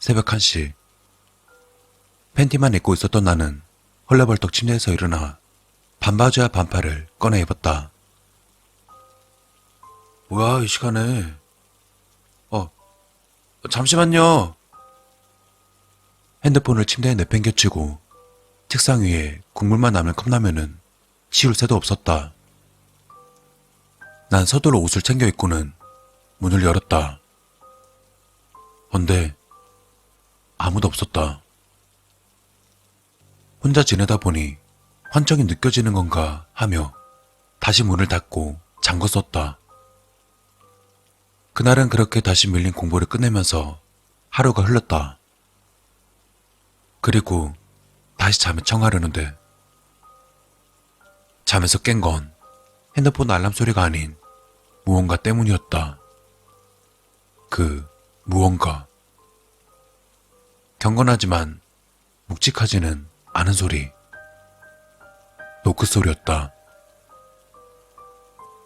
새벽 1시. 팬티만 입고 있었던 나는 헐레벌떡 침대에서 일어나 반바지와 반팔을 꺼내 입었다. 뭐야, 이 시간에. 잠시만요. 핸드폰을 침대에 내팽개치고 책상 위에 국물만 남은 컵라면은 치울 새도 없었다. 난 서둘러 옷을 챙겨 입고는 문을 열었다. 헌데 아무도 없었다. 혼자 지내다 보니 환청이 느껴지는 건가 하며 다시 문을 닫고 잠궜었다. 그날은 그렇게 다시 밀린 공부를 끝내면서 하루가 흘렀다. 그리고 다시 잠에 청하려는데 잠에서 깬 건 핸드폰 알람 소리가 아닌 무언가 때문이었다. 그 무언가. 경건하지만 묵직하지는 않은 소리. 노크 소리였다.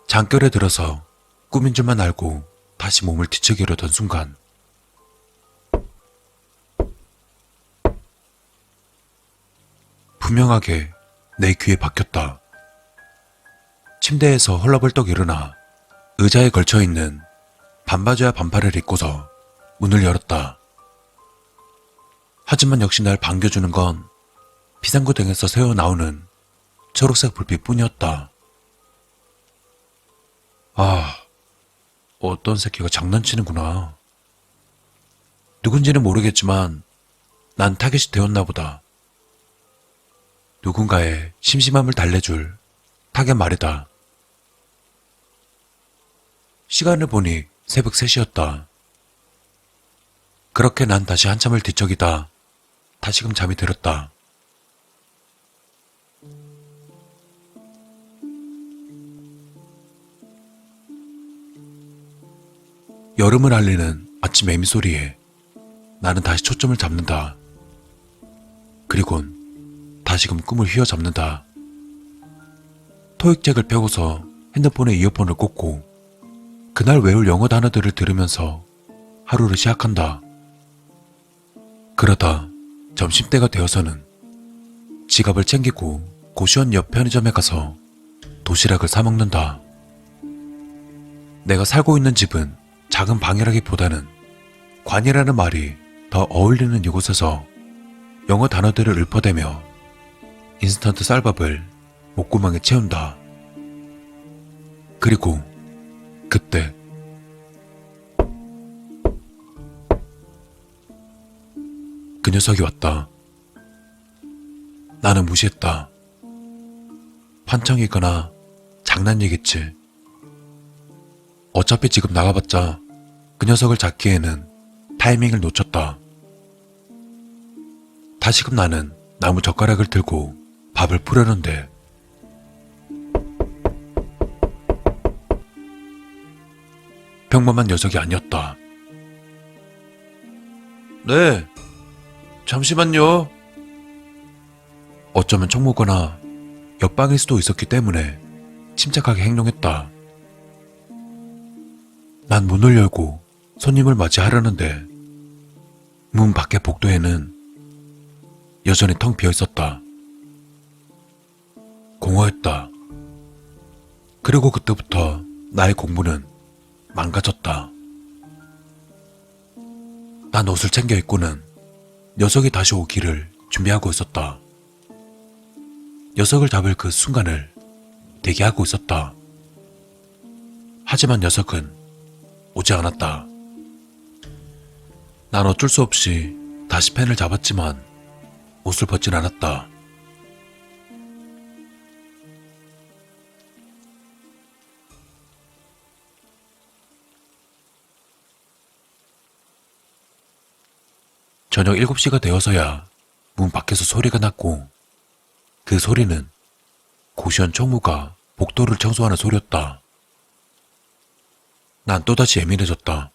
잠결에 들어서 꿈인 줄만 알고 다시 몸을 뒤척이려던 순간 분명하게 내 귀에 박혔다. 침대에서 헐레벌떡 일어나 의자에 걸쳐있는 반바지와 반팔을 입고서 문을 열었다. 하지만 역시 날 반겨주는 건 비상구등에서 새어나오는 초록색 불빛뿐이었다. 어떤 새끼가 장난치는구나. 누군지는 모르겠지만 난 타겟이 되었나 보다. 누군가의 심심함을 달래줄 타겟 말이다. 시간을 보니 새벽 3시였다. 그렇게 난 다시 한참을 뒤척이다 다시금 잠이 들었다. 여름을 알리는 아침 매미 소리에 나는 다시 초점을 잡는다. 그리곤 다시금 꿈을 휘어잡는다. 토익책을 펴고서 핸드폰에 이어폰을 꽂고 그날 외울 영어 단어들을 들으면서 하루를 시작한다. 그러다 점심때가 되어서는 지갑을 챙기고 고시원 옆 편의점에 가서 도시락을 사 먹는다. 내가 살고 있는 집은 작은 방이라기보다는 관이라는 말이 더 어울리는 이곳에서 영어 단어들을 읊어대며 인스턴트 쌀밥을 목구멍에 채운다. 그리고 그때 그 녀석이 왔다. 나는 무시했다. 환청이거나 장난이겠지. 어차피 지금 나가봤자 그 녀석을 잡기에는 타이밍을 놓쳤다. 다시금 나는 나무 젓가락을 들고 밥을 풀려는데 평범한 녀석이 아니었다. 네, 잠시만요. 어쩌면 총무거나 옆방일 수도 있었기 때문에 침착하게 행동했다. 난 문을 열고 손님을 맞이하려는데 문 밖의 복도에는 여전히 텅 비어 있었다. 공허했다. 그리고 그때부터 나의 공부는 망가졌다. 난 옷을 챙겨 입고는 녀석이 다시 오기를 준비하고 있었다. 녀석을 잡을 그 순간을 대기하고 있었다. 하지만 녀석은 오지 않았다. 난 어쩔 수 없이 다시 펜을 잡았지만 옷을 벗진 않았다. 저녁 7시가 되어서야 문 밖에서 소리가 났고 그 소리는 고시원 총무가 복도를 청소하는 소리였다. 난 또다시 예민해졌다.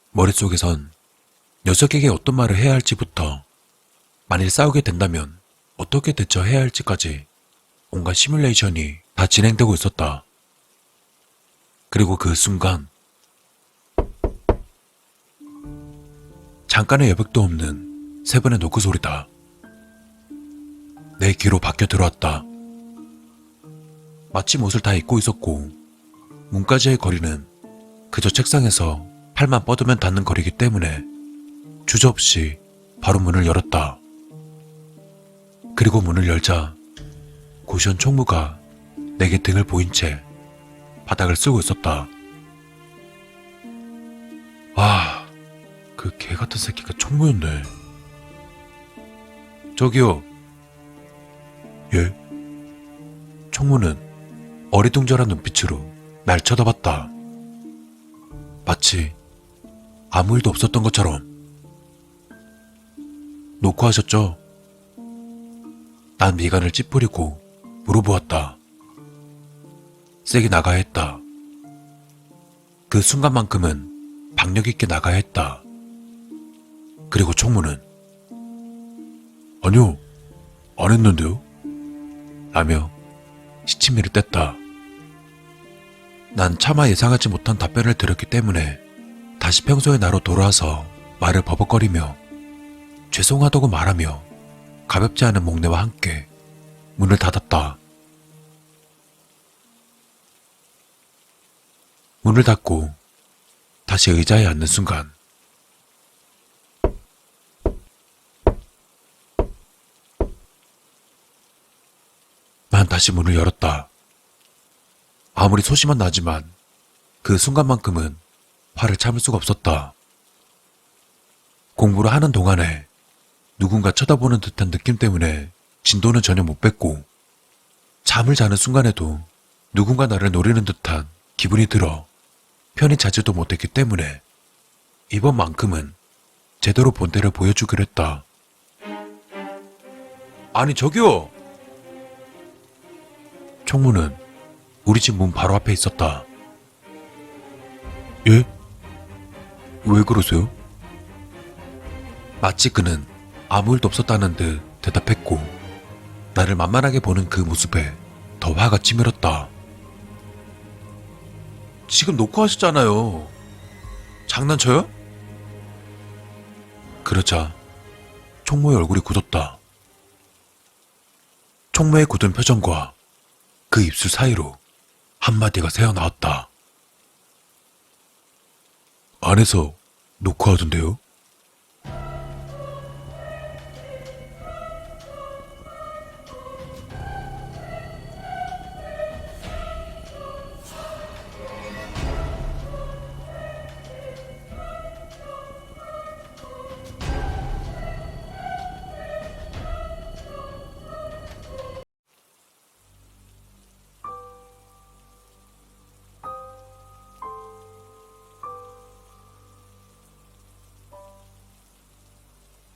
머릿속에선 녀석에게 어떤 말을 해야 할지부터 만일 싸우게 된다면 어떻게 대처해야 할지까지 온갖 시뮬레이션이 다 진행되고 있었다. 그리고 그 순간 잠깐의 여백도 없는 세 번의 노크 소리다. 내 귀로 박혀 들어왔다. 마침 옷을 다 입고 있었고 문까지의 거리는 그저 책상에서 팔만 뻗으면 닿는 거리이기 때문에 주저없이 바로 문을 열었다. 그리고 문을 열자 고시원 총무가 내게 등을 보인 채 바닥을 쓰고 있었다. 와, 그 개같은 새끼가 총무였네. 저기요. 예? 총무는 어리둥절한 눈빛으로 날 쳐다봤다. 마치 아무 일도 없었던 것처럼. 녹화하셨죠? 난 미간을 찌푸리고 물어보았다. 세게 나가야 했다. 그 순간만큼은 박력 있게 나가야 했다. 그리고 총무는 아니요, 안 했는데요? 라며 시치미를 뗐다. 난 차마 예상하지 못한 답변을 드렸기 때문에 다시 평소의 나로 돌아와서 말을 버벅거리며 죄송하다고 말하며 가볍지 않은 목례와 함께 문을 닫았다. 문을 닫고 다시 의자에 앉는 순간 난 다시 문을 열었다. 아무리 소심한 나지만 그 순간만큼은 화를 참을 수가 없었다. 공부를 하는 동안에 누군가 쳐다보는 듯한 느낌 때문에 진도는 전혀 못 뺐고 잠을 자는 순간에도 누군가 나를 노리는 듯한 기분이 들어 편히 자지도 못했기 때문에 이번만큼은 제대로 본때를 보여주기로 했다. 아니 저기요! 총무는 우리 집 문 바로 앞에 있었다. 예? 왜 그러세요? 마치 그는 아무 일도 없었다는 듯 대답했고 나를 만만하게 보는 그 모습에 더 화가 치밀었다. 지금 녹화하셨잖아요. 장난쳐요? 그러자 총무의 얼굴이 굳었다. 총무의 굳은 표정과 그 입술 사이로 한마디가 새어나왔다. 안에서 녹화하던데요?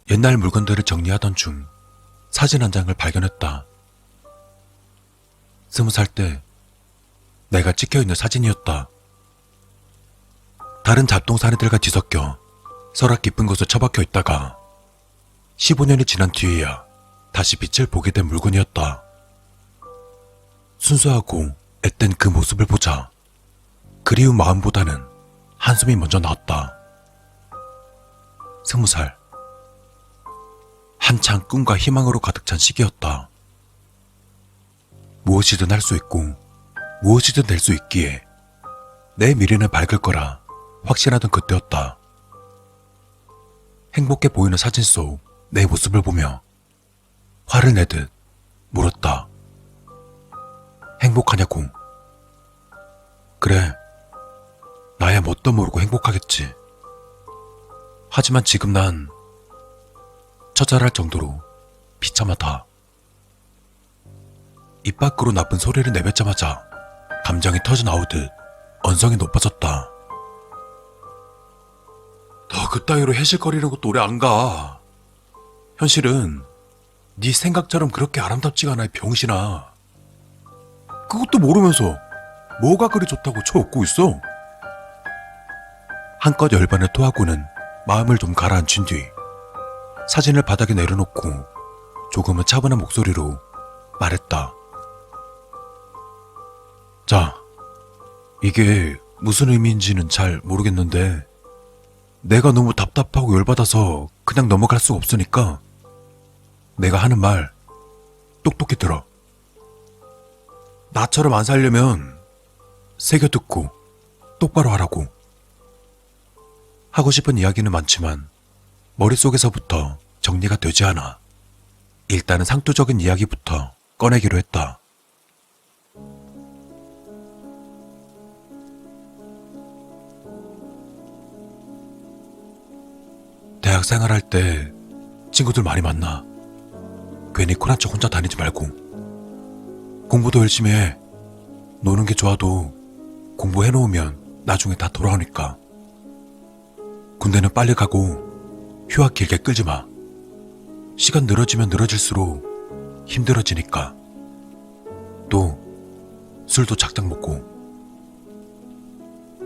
옛날 물건들을 정리하던 중 사진 한 장을 발견했다. 20살 때 내가 찍혀있는 사진이었다. 다른 잡동사니들과 뒤섞여 서랍 깊은 곳에 처박혀 있다가 15년이 지난 뒤에야 다시 빛을 보게 된 물건이었다. 순수하고 앳된 그 모습을 보자 그리운 마음보다는 한숨이 먼저 나왔다. 20살. 한창 꿈과 희망으로 가득 찬 시기였다. 무엇이든 할 수 있고 무엇이든 될 수 있기에 내 미래는 밝을 거라 확신하던 그때였다. 행복해 보이는 사진 속 내 모습을 보며 화를 내듯 물었다. 행복하냐고. 그래, 나야 뭣도 모르고 행복하겠지. 하지만 지금 난 처절할 정도로 비참하다. 입 밖으로 나쁜 소리를 내뱉자마자 감정이 터져나오듯 언성이 높아졌다. 너 그따위로 해실거리는 것도 오래 안 가. 현실은 네 생각처럼 그렇게 아름답지가 않아, 병신아. 그것도 모르면서 뭐가 그리 좋다고 쳐웃고 있어? 한껏 열반을 토하고는 마음을 좀 가라앉힌 뒤 사진을 바닥에 내려놓고 조금은 차분한 목소리로 말했다. 자, 이게 무슨 의미인지는 잘 모르겠는데 내가 너무 답답하고 열받아서 그냥 넘어갈 수가 없으니까 내가 하는 말 똑똑히 들어. 나처럼 안 살려면 새겨 듣고 똑바로 하라고. 하고 싶은 이야기는 많지만 머릿속에서부터 정리가 되지 않아. 일단은 상투적인 이야기부터 꺼내기로 했다. 대학 생활할 때 친구들 많이 만나. 괜히 쿨한 척 혼자 다니지 말고 공부도 열심히 해. 노는 게 좋아도 공부해놓으면 나중에 다 돌아오니까. 군대는 빨리 가고 휴학 길게 끌지 마. 시간 늘어지면 늘어질수록 힘들어지니까. 또 술도 작작 먹고.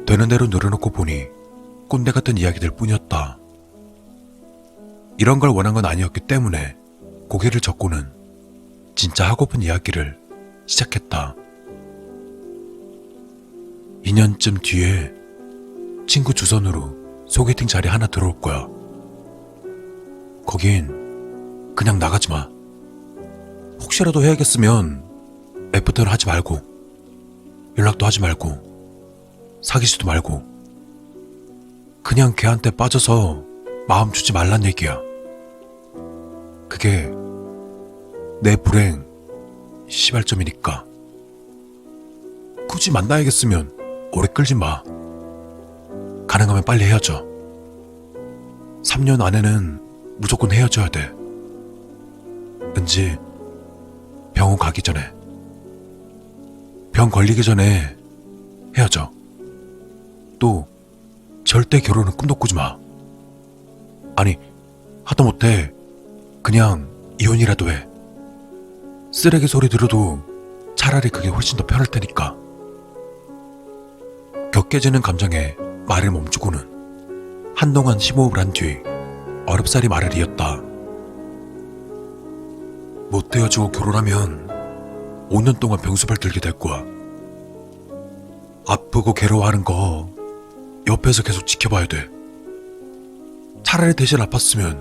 되는 대로 늘어놓고 보니 꼰대 같은 이야기들 뿐이었다. 이런 걸 원한 건 아니었기 때문에 고개를 젓고는 진짜 하고픈 이야기를 시작했다. 2년쯤 뒤에 친구 주선으로 소개팅 자리 하나 들어올 거야. 거긴 그냥 나가지 마. 혹시라도 해야겠으면 애프터는 하지 말고, 연락도 하지 말고, 사귀지도 말고, 그냥 걔한테 빠져서 마음 주지 말란 얘기야. 그게 내 불행 시발점이니까. 굳이 만나야겠으면 오래 끌지 마. 가능하면 빨리 헤어져. 3년 안에는 무조건 헤어져야 돼. 은지, 병원 가기 전에, 병 걸리기 전에 헤어져. 또 절대 결혼은 꿈도 꾸지 마. 아니, 하다못해 그냥 이혼이라도 해. 쓰레기 소리 들어도 차라리 그게 훨씬 더 편할 테니까. 격해지는 감정에 말을 멈추고는 한동안 심호흡을 한 뒤 어렵사리 말을 이었다. 못 헤어지고 결혼하면 5년 동안 병수발 들게 될 거야. 아프고 괴로워하는 거 옆에서 계속 지켜봐야 돼. 차라리 대신 아팠으면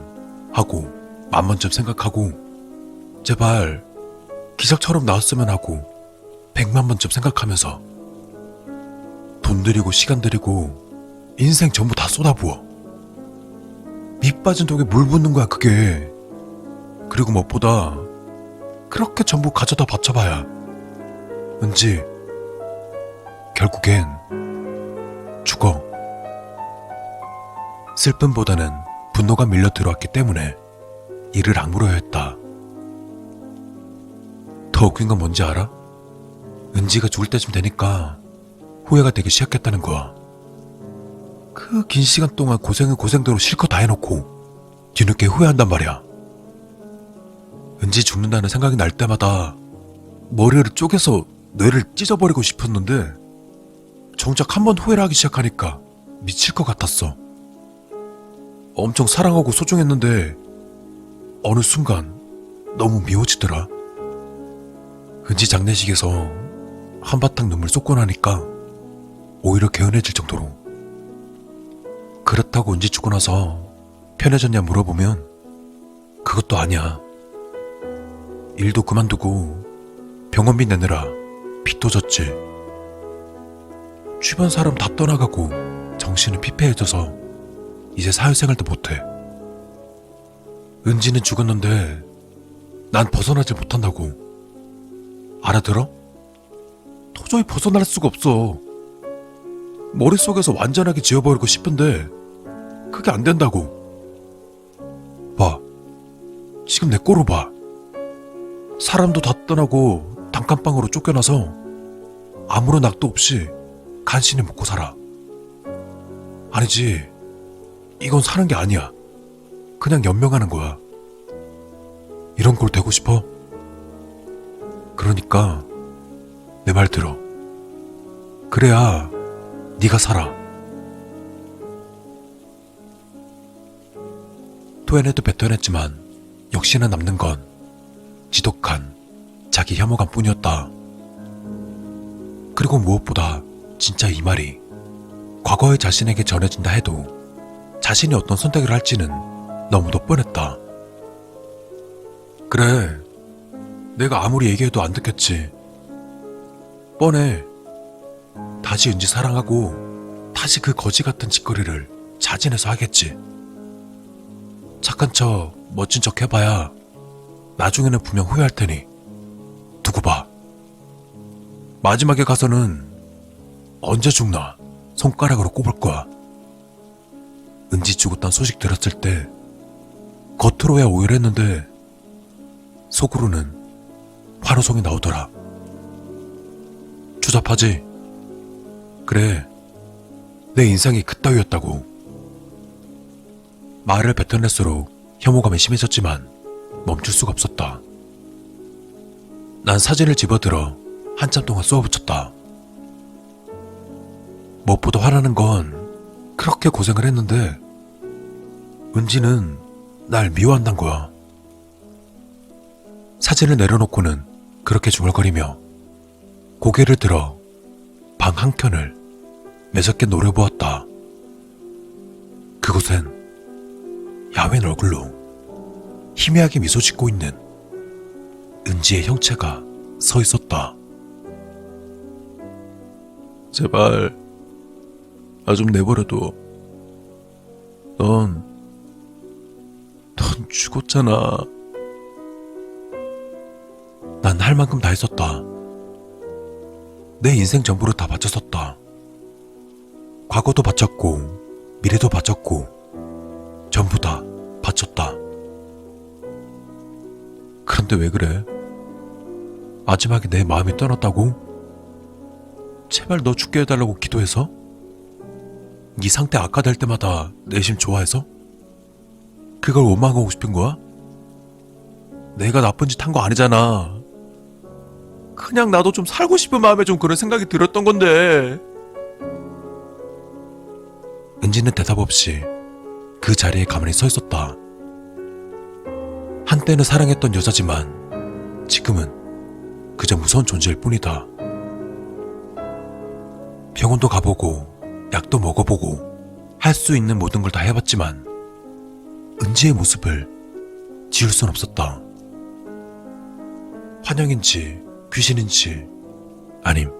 하고 맘만 좀 생각하고, 제발 기적처럼 나왔으면 하고 100만 번 좀 생각하면서 돈 들이고 시간 들이고 인생 전부 다 쏟아부어. 밑 빠진 독에 물 붓는 거야 그게. 그리고 무엇보다 그렇게 전부 가져다 바쳐봐야 은지 결국엔 죽어. 슬픔보다는 분노가 밀려 들어왔기 때문에 이를 악물어야 했다. 더 웃긴 건 뭔지 알아? 은지가 죽을 때쯤 되니까 후회가 되기 시작했다는 거야. 그 긴 시간 동안 고생은 고생대로 실컷 다 해놓고 뒤늦게 후회한단 말이야. 은지 죽는다는 생각이 날 때마다 머리를 쪼개서 뇌를 찢어버리고 싶었는데 정작 한 번 후회를 하기 시작하니까 미칠 것 같았어. 엄청 사랑하고 소중했는데 어느 순간 너무 미워지더라. 은지 장례식에서 한바탕 눈물 쏟고 나니까 오히려 개운해질 정도로. 그렇다고 은지 죽고 나서 편해졌냐 물어보면 그것도 아니야. 일도 그만두고 병원비 내느라 빚도 졌지. 주변 사람 다 떠나가고 정신은 피폐해져서 이제 사회생활도 못해. 은지는 죽었는데 난 벗어나질 못한다고. 알아들어? 도저히 벗어날 수가 없어. 머릿속에서 완전하게 지워버리고 싶은데 그게 안 된다고. 봐, 지금 내 꼴을 봐. 사람도 다 떠나고 단칸방으로 쫓겨나서 아무런 악도 없이 간신히 먹고 살아. 아니지, 이건 사는 게 아니야. 그냥 연명하는 거야. 이런 꼴 되고 싶어? 그러니까 내 말 들어. 그래야 네가 살아. 토해내도 뱉어냈지만 역시나 남는 건 지독한 자기 혐오감 뿐이었다. 그리고 무엇보다 진짜 이 말이 과거의 자신에게 전해진다 해도 자신이 어떤 선택을 할지는 너무도 뻔했다. 그래, 내가 아무리 얘기해도 안 듣겠지. 뻔해. 다시 은지 사랑하고 다시 그 거지 같은 짓거리를 자진해서 하겠지. 착한 척, 멋진 척 해봐야 나중에는 분명 후회할 테니 두고 봐. 마지막에 가서는 언제 죽나 손가락으로 꼽을 거야. 은지 죽었다는 소식 들었을 때 겉으로야 오열했는데 속으로는 환호성이 나오더라. 추잡하지? 그래, 내 인생이 그따위였다고. 말을 뱉어낼수록 혐오감이 심해졌지만 멈출 수가 없었다. 난 사진을 집어들어 한참 동안 쏘아붙였다. 무엇보다 화나는 건 그렇게 고생을 했는데 은지는 날 미워한단 거야. 사진을 내려놓고는 그렇게 중얼거리며 고개를 들어 방 한켠을 매섭게 노려보았다. 그곳엔 야윈 얼굴로 희미하게 미소 짓고 있는 은지의 형체가 서 있었다. 제발 나 좀 내버려둬. 넌 죽었잖아. 난 할 만큼 다 했었다. 내 인생 전부를 다 바쳤었다. 과거도 바쳤고 미래도 바쳤고 전부 다 바쳤다. 그런데 왜 그래? 마지막에 내 마음이 떠났다고? 제발 너 죽게 해달라고 기도해서? 네 상태 악화될 때마다 내심 좋아해서? 그걸 원망하고 싶은 거야? 내가 나쁜 짓 한 거 아니잖아. 그냥 나도 좀 살고 싶은 마음에 좀 그런 생각이 들었던 건데. 은지는 대답 없이 그 자리에 가만히 서 있었다. 한때는 사랑했던 여자지만 지금은 그저 무서운 존재일 뿐이다. 병원도 가보고 약도 먹어보고 할 수 있는 모든 걸 다 해봤지만 은지의 모습을 지울 순 없었다. 환영인지 귀신인지 아님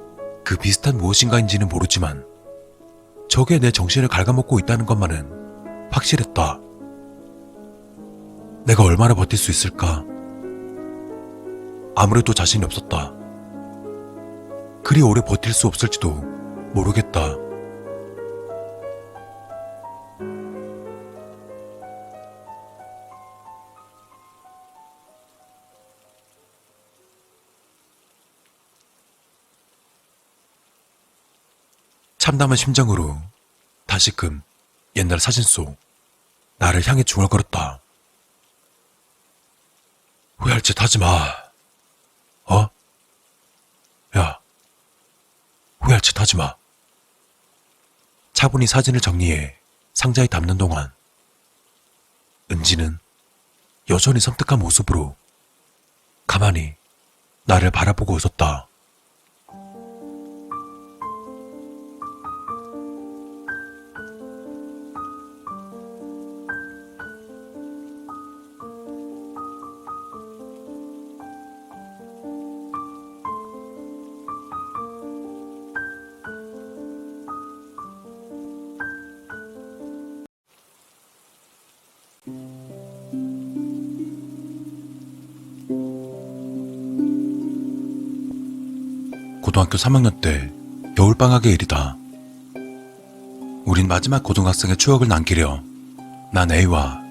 그 비슷한 무엇인가인지는 모르지만 저게 내 정신을 갉아먹고 있다는 것만은 확실했다. 내가 얼마나 버틸 수 있을까? 아무래도 자신이 없었다. 그리 오래 버틸 수 없을지도 모르겠다. 참담한 심정으로 다시금 옛날 사진 속 나를 향해 중얼거렸다. 후회할 짓 하지 마. 어? 야, 후회할 짓 하지 마. 차분히 사진을 정리해 상자에 담는 동안 은지는 여전히 섬뜩한 모습으로 가만히 나를 바라보고 웃었다. 고등학교 3학년 때 겨울방학의 일이다. 우린 마지막 고등학생의 추억을 남기려 난 A와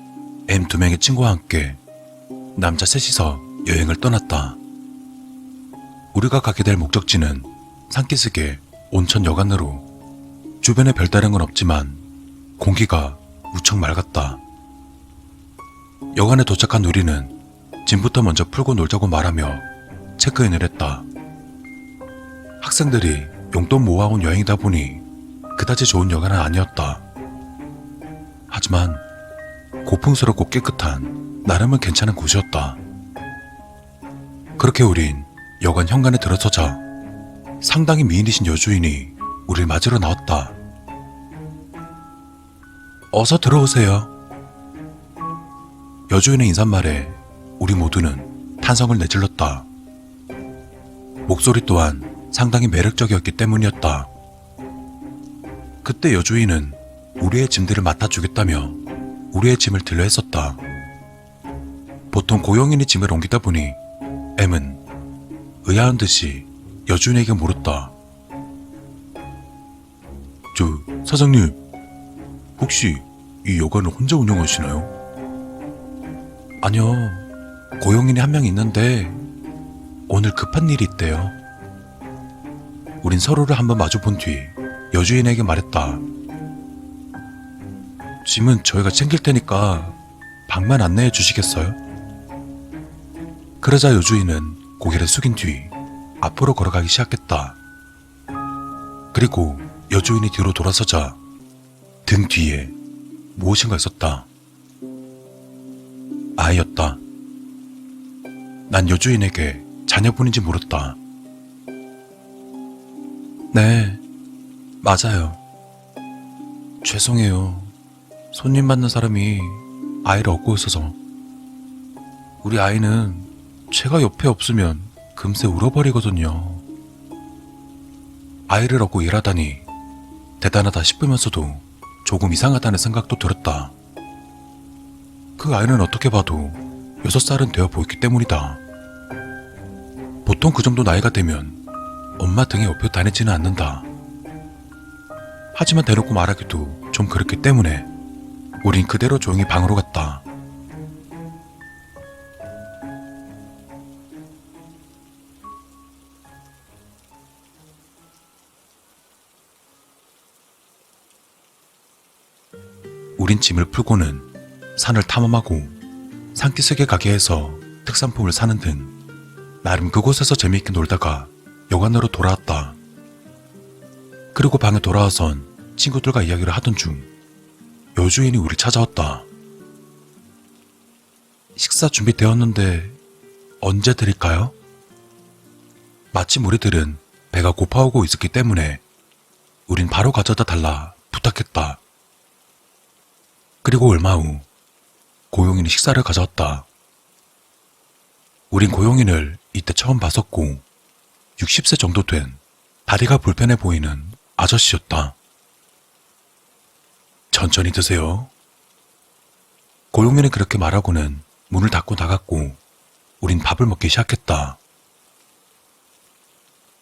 M 2명의 친구와 함께 남자 셋이서 여행을 떠났다. 우리가 가게 될 목적지는 산기슭의 온천여관으로 주변에 별다른 건 없지만 공기가 무척 맑았다. 여관에 도착한 우리는 짐부터 먼저 풀고 놀자고 말하며 체크인을 했다. 학생들이 용돈 모아온 여행이다 보니 그다지 좋은 여관은 아니었다. 하지만 고풍스럽고 깨끗한 나름은 괜찮은 곳이었다. 그렇게 우린 여관 현관에 들어서자 상당히 미인이신 여주인이 우릴 맞으러 나왔다. 어서 들어오세요. 여주인의 인사말에 우리 모두는 탄성을 내질렀다. 목소리 또한 상당히 매력적이었기 때문이었다. 그때 여주인은 우리의 짐들을 맡아주겠다며 우리의 짐을 들려 했었다. 보통 고용인이 짐을 옮기다 보니 M은 의아한 듯이 여주인에게 물었다. 사장님, 혹시 이 여관을 혼자 운영하시나요? 아니요, 고용인이 한 명 있는데 오늘 급한 일이 있대요. 우린 서로를 한번 마주 본 뒤 여주인에게 말했다. 짐은 저희가 챙길 테니까 방만 안내해 주시겠어요? 그러자 여주인은 고개를 숙인 뒤 앞으로 걸어가기 시작했다. 그리고 여주인이 뒤로 돌아서자 등 뒤에 무엇인가 있었다. 아이였다. 난 여주인에게 자녀분인지 물었다. 네, 맞아요. 죄송해요. 손님 받는 사람이 아이를 얻고 있어서. 우리 아이는 제가 옆에 없으면 금세 울어버리거든요. 아이를 얻고 일하다니 대단하다 싶으면서도 조금 이상하다는 생각도 들었다. 그 아이는 어떻게 봐도 6살은 되어 보였기 때문이다. 보통 그 정도 나이가 되면 엄마 등에 업혀 다니지는 않는다. 하지만 대놓고 말하기도 좀 그렇기 때문에 우린 그대로 조용히 방으로 갔다. 우린 짐을 풀고는 산을 탐험하고 산기슭의 가게에서 특산품을 사는 등 나름 그곳에서 재미있게 놀다가 여관으로 돌아왔다. 그리고 방에 돌아와선 친구들과 이야기를 하던 중 여주인이 우리 찾아왔다. 식사 준비되었는데 언제 드릴까요? 마침 우리들은 배가 고파오고 있었기 때문에 우린 바로 가져다 달라 부탁했다. 그리고 얼마 후 고용인이 식사를 가져왔다. 우린 고용인을 이때 처음 봤었고 60세 정도 된 다리가 불편해 보이는 아저씨였다. 천천히 드세요. 고용인이 그렇게 말하고는 문을 닫고 나갔고 우린 밥을 먹기 시작했다.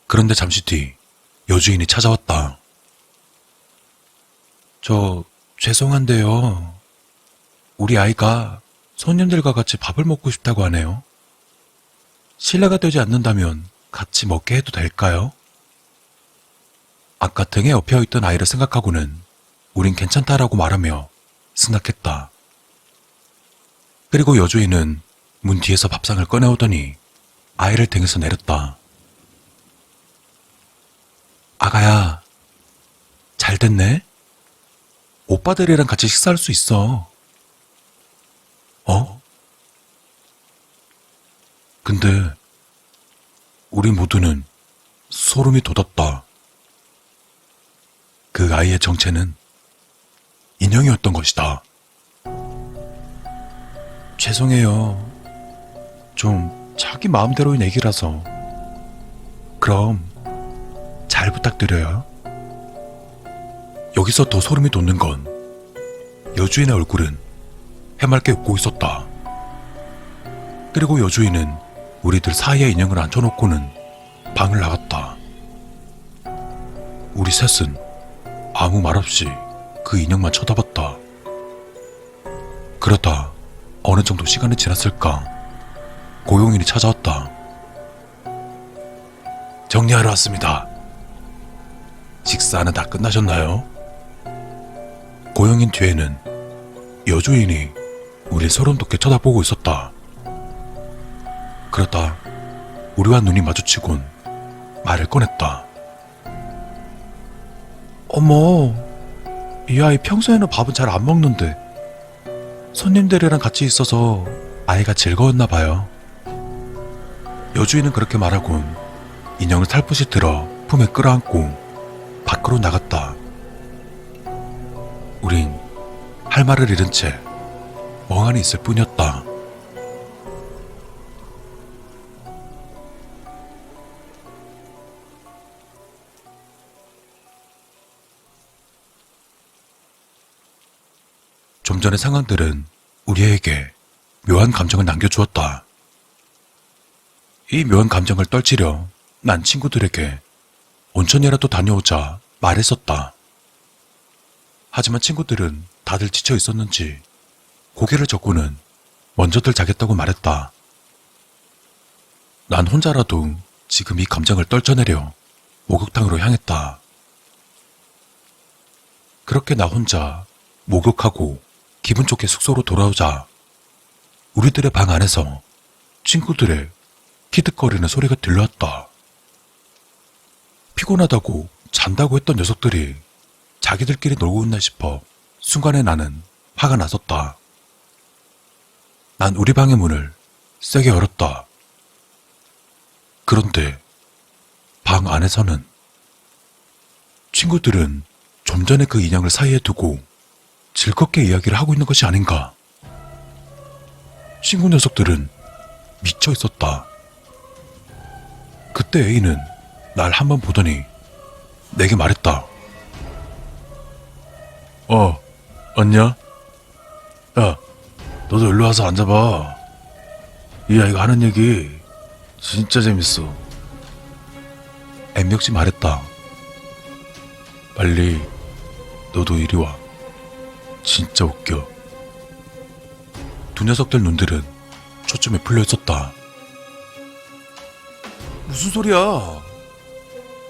그런데 잠시 뒤 여주인이 찾아왔다. 죄송한데요. 우리 아이가 손님들과 같이 밥을 먹고 싶다고 하네요. 실례가 되지 않는다면 같이 먹게 해도 될까요? 아까 등에 엎여있던 아이를 생각하고는 우린 괜찮다라고 말하며 승낙했다. 그리고 여주인은 문 뒤에서 밥상을 꺼내오더니 아이를 등에서 내렸다. 아가야, 잘 됐네? 오빠들이랑 같이 식사할 수 있어. 근데 우리 모두는 소름이 돋았다. 그 아이의 정체는 인형이었던 것이다. 죄송해요. 좀 자기 마음대로인 애기라서. 그럼 잘 부탁드려요. 여기서 더 소름이 돋는 건 여주인의 얼굴은 해맑게 웃고 있었다. 그리고 여주인은 우리들 사이에 인형을 앉혀놓고는 방을 나갔다. 우리 셋은 아무 말 없이 그 인형만 쳐다봤다. 그러다 어느 정도 시간이 지났을까 고용인이 찾아왔다. 정리하러 왔습니다. 식사는 다 끝나셨나요? 고용인 뒤에는 여주인이 우리 소름 돋게 쳐다보고 있었다. 그러다 우리와 눈이 마주치곤 말을 꺼냈다. 어머, 이 아이 평소에는 밥은 잘 안 먹는데 손님들이랑 같이 있어서 아이가 즐거웠나 봐요. 여주인은 그렇게 말하곤 인형을 살포시 들어 품에 끌어안고 밖으로 나갔다. 우린 할 말을 잃은 채 멍하니 있을 뿐이었다. 좀 전의 상황들은 우리에게 묘한 감정을 남겨주었다. 이 묘한 감정을 떨치려 난 친구들에게 온천이라도 다녀오자 말했었다. 하지만 친구들은 다들 지쳐 있었는지 고개를 젓고는 먼저들 자겠다고 말했다. 난 혼자라도 지금 이 감정을 떨쳐내려 목욕탕으로 향했다. 그렇게 나 혼자 목욕하고 기분 좋게 숙소로 돌아오자 우리들의 방 안에서 친구들의 키득거리는 소리가 들려왔다. 피곤하다고 잔다고 했던 녀석들이 자기들끼리 놀고 있나 싶어 순간에 나는 화가 났었다. 난 우리 방의 문을 세게 열었다. 그런데 방 안에서는 친구들은 좀 전에 그 인형을 사이에 두고 즐겁게 이야기를 하고 있는 것이 아닌가. 친구 녀석들은 미쳐 있었다. 그때 A는 날 한번 보더니 내게 말했다. 왔냐? 야, 너도 일로 와서 앉아봐. 이 아이가 하는 얘기 진짜 재밌어. M 역시 말했다. 빨리 너도 이리 와. 진짜 웃겨. 두 녀석들 눈들은 초점에 풀려 있었다. 무슨 소리야?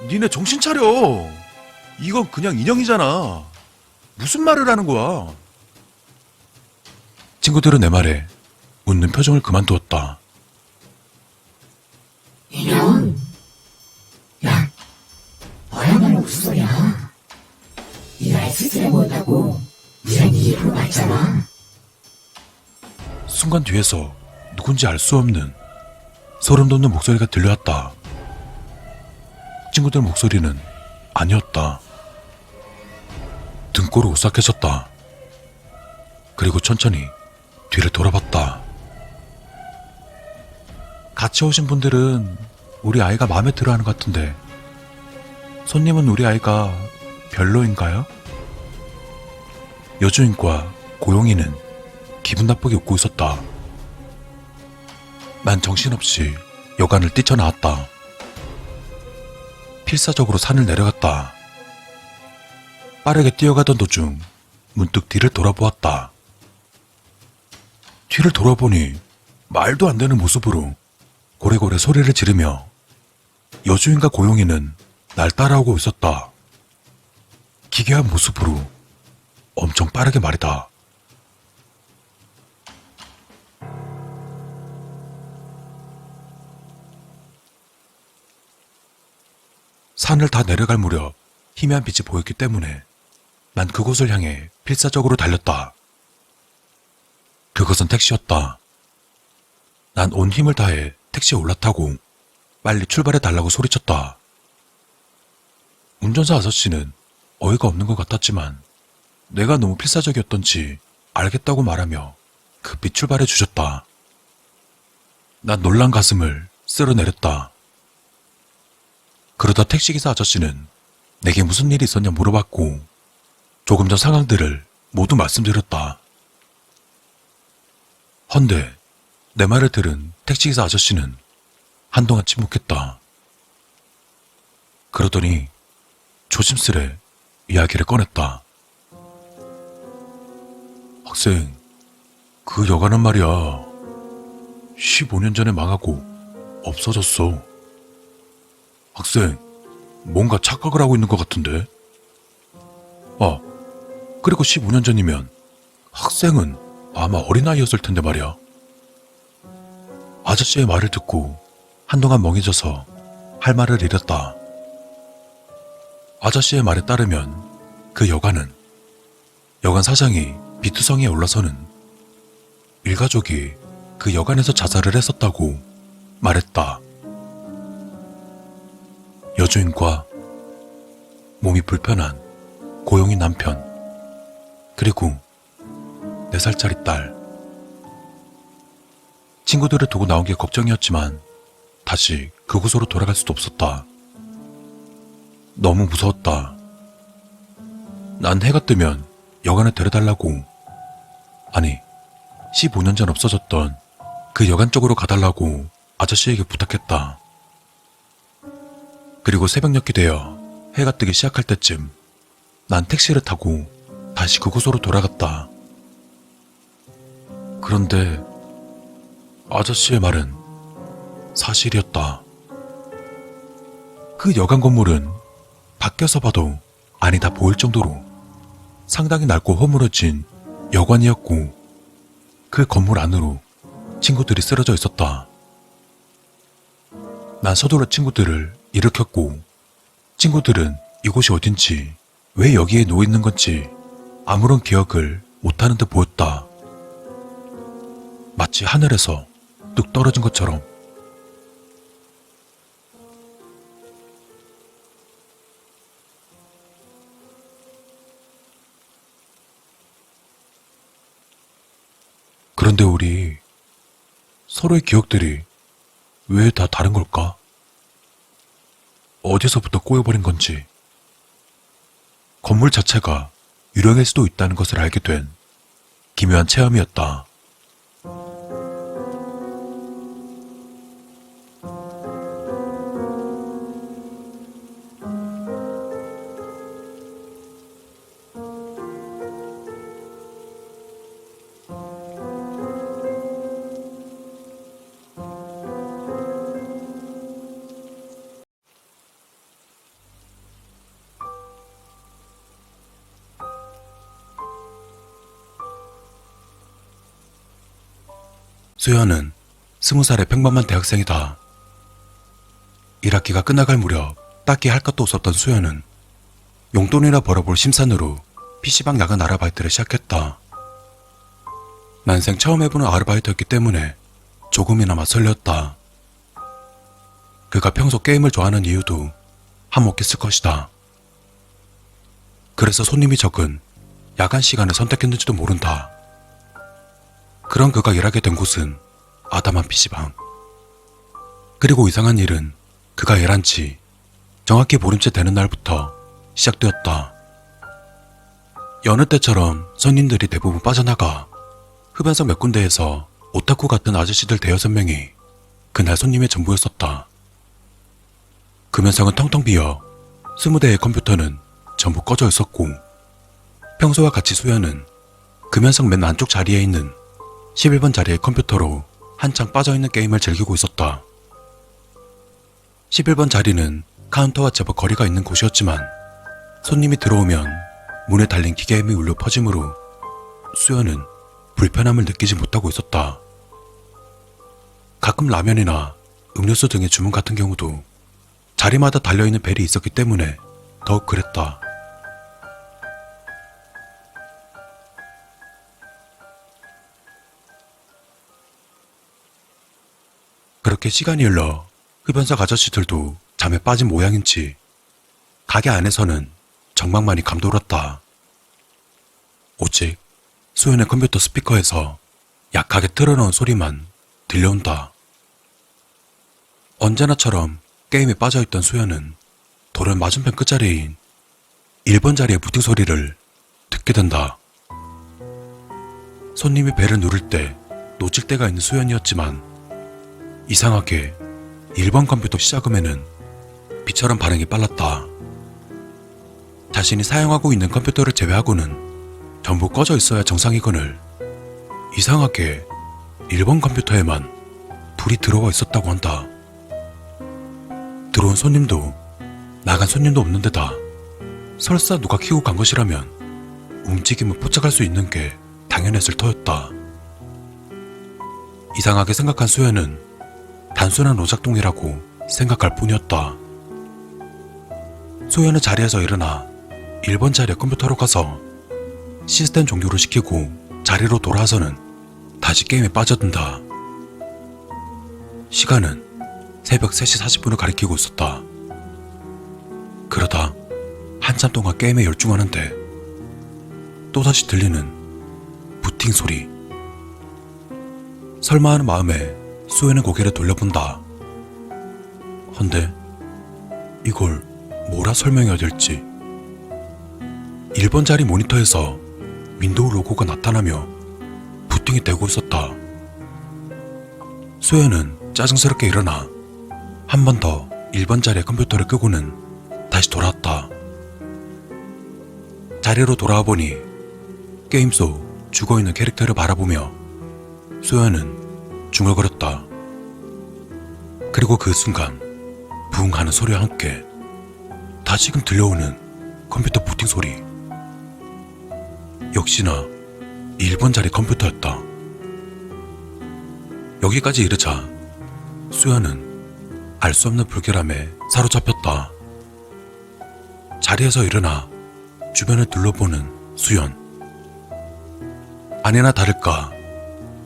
니네 정신 차려. 이건 그냥 인형이잖아. 무슨 말을 하는 거야? 친구들은 내 말에 웃는 표정을 그만두었다. 인형? 야, 너야말로 무슨 소리야? 이 아이 스스로 못하고 니랑 이 입으로 맞잖아. 순간 뒤에서 누군지 알 수 없는 소름 돋는 목소리가 들려왔다. 친구들 목소리는 아니었다. 등골이 오싹해졌다. 그리고 천천히 뒤를 돌아봤다. 같이 오신 분들은 우리 아이가 마음에 들어하는 것 같은데 손님은 우리 아이가 별로인가요? 여주인과 고용이는 기분 나쁘게 웃고 있었다. 난 정신없이 여관을 뛰쳐나왔다. 필사적으로 산을 내려갔다. 빠르게 뛰어가던 도중 문득 뒤를 돌아보았다. 뒤를 돌아보니 말도 안 되는 모습으로 고래고래 소리를 지르며 여주인과 고용이는 날 따라오고 있었다. 기괴한 모습으로 엄청 빠르게 말이다. 산을 다 내려갈 무렵 희미한 빛이 보였기 때문에 난 그곳을 향해 필사적으로 달렸다. 그것은 택시였다. 난 온 힘을 다해 택시에 올라타고 빨리 출발해 달라고 소리쳤다. 운전사 아저씨는 어이가 없는 것 같았지만 내가 너무 필사적이었던지 알겠다고 말하며 급히 출발해 주셨다. 난 놀란 가슴을 쓸어내렸다. 그러다 택시기사 아저씨는 내게 무슨 일이 있었냐 물어봤고 조금 전 상황들을 모두 말씀드렸다. 헌데 내 말을 들은 택시기사 아저씨는 한동안 침묵했다. 그러더니 조심스레 이야기를 꺼냈다. 학생, 그 여관은 말이야 15년 전에 망하고 없어졌어. 학생, 뭔가 착각을 하고 있는 것 같은데? 그리고 15년 전이면 학생은 아마 어린아이였을 텐데 말이야. 아저씨의 말을 듣고 한동안 멍해져서 할 말을 잃었다. 아저씨의 말에 따르면 그 여관은 여관 사장이 비투성이에 올라서는 일가족이 그 여관에서 자살을 했었다고 말했다. 여주인과 몸이 불편한 고용인 남편, 그리고 4살짜리 딸. 친구들을 두고 나온 게 걱정이었지만 다시 그곳으로 돌아갈 수도 없었다. 너무 무서웠다. 난 해가 뜨면 여관을 데려달라고, 아니 15년 전 없어졌던 그 여관 쪽으로 가달라고 아저씨에게 부탁했다. 그리고 새벽녘이 되어 해가 뜨기 시작할 때쯤 난 택시를 타고 다시 그곳으로 돌아갔다. 그런데 아저씨의 말은 사실이었다. 그 여관 건물은 밖에서 봐도 아니다 보일 정도로 상당히 낡고 허물어진 여관이었고, 그 건물 안으로 친구들이 쓰러져 있었다. 난 서둘러 친구들을 일으켰고, 친구들은 이곳이 어딘지, 왜 여기에 누워 있는 건지 아무런 기억을 못하는 듯 보였다. 마치 하늘에서 뚝 떨어진 것처럼. 그런데 우리 서로의 기억들이 왜 다 다른 걸까? 어디서부터 꼬여버린 건지. 건물 자체가 유령일 수도 있다는 것을 알게 된 기묘한 체험이었다. 수연은 20살의 평범한 대학생이다. 1학기가 끝나갈 무렵 딱히 할 것도 없었던 수연은 용돈이나 벌어볼 심산으로 PC방 야간 아르바이트를 시작했다. 난생 처음 해보는 아르바이트였기 때문에 조금이나마 설렜다. 그가 평소 게임을 좋아하는 이유도 한몫했을 것이다. 그래서 손님이 적은 야간 시간을 선택했는지도 모른다. 그런 그가 일하게 된 곳은 아담한 PC방. 그리고 이상한 일은 그가 일한 지 정확히 보름째 되는 날부터 시작되었다. 여느 때처럼 손님들이 대부분 빠져나가 흡연석 몇 군데에서 오타쿠 같은 아저씨들 5-6명이 그날 손님의 전부였었다. 금연석은 텅텅 비어 20대의 컴퓨터는 전부 꺼져 있었고, 평소와 같이 수연은 금연석 맨 안쪽 자리에 있는 11번 자리의 컴퓨터로 한창 빠져있는 게임을 즐기고 있었다. 11번 자리는 카운터와 제법 거리가 있는 곳이었지만 손님이 들어오면 문에 달린 기계음이 울려 퍼지므로 수연은 불편함을 느끼지 못하고 있었다. 가끔 라면이나 음료수 등의 주문 같은 경우도 자리마다 달려있는 벨이 있었기 때문에 더욱 그랬다. 그렇게 시간이 흘러 흡연석 아저씨들도 잠에 빠진 모양인지 가게 안에서는 정막만이 감돌았다. 오직 수연의 컴퓨터 스피커에서 약하게 틀어놓은 소리만 들려온다. 언제나처럼 게임에 빠져있던 수연은 돌연 맞은편 끝자리인 1번 자리의 부팅 소리를 듣게 된다. 손님이 벨을 누를 때 놓칠 때가 있는 수연이었지만 이상하게 1번 컴퓨터 시작음에는 비처럼 반응이 빨랐다. 자신이 사용하고 있는 컴퓨터를 제외하고는 전부 꺼져 있어야 정상이거늘 이상하게 1번 컴퓨터에만 불이 들어와 있었다고 한다. 들어온 손님도 나간 손님도 없는 데다 설사 누가 켜고 간 것이라면 움직임을 포착할 수 있는 게 당연했을 터였다. 이상하게 생각한 수연은 단순한 오작동이라고 생각할 뿐이었다. 수연은 자리에서 일어나 1번 자리의 컴퓨터로 가서 시스템 종료를 시키고 자리로 돌아와서는 다시 게임에 빠져든다. 시간은 새벽 3시 40분을 가리키고 있었다. 그러다 한참 동안 게임에 열중하는데 또다시 들리는 부팅 소리. 설마 하는 마음에 수연은 고개를 돌려본다. 헌데 이걸 뭐라 설명해야 될지. 1번 자리 모니터에서 윈도우 로고가 나타나며 부팅이 되고 있었다. 수연은 짜증스럽게 일어나 한 번 더 1번 자리의 컴퓨터를 끄고는 다시 돌아왔다. 자리로 돌아와 보니 게임 속 죽어있는 캐릭터를 바라보며 수연은 중얼거렸다. 그리고 그 순간 붕 하는 소리와 함께 다시금 들려오는 컴퓨터 부팅 소리. 역시나 1번 자리 컴퓨터였다. 여기까지 이르자 수연은 알 수 없는 불길함에 사로잡혔다. 자리에서 일어나 주변을 둘러보는 수연. 아니나 다를까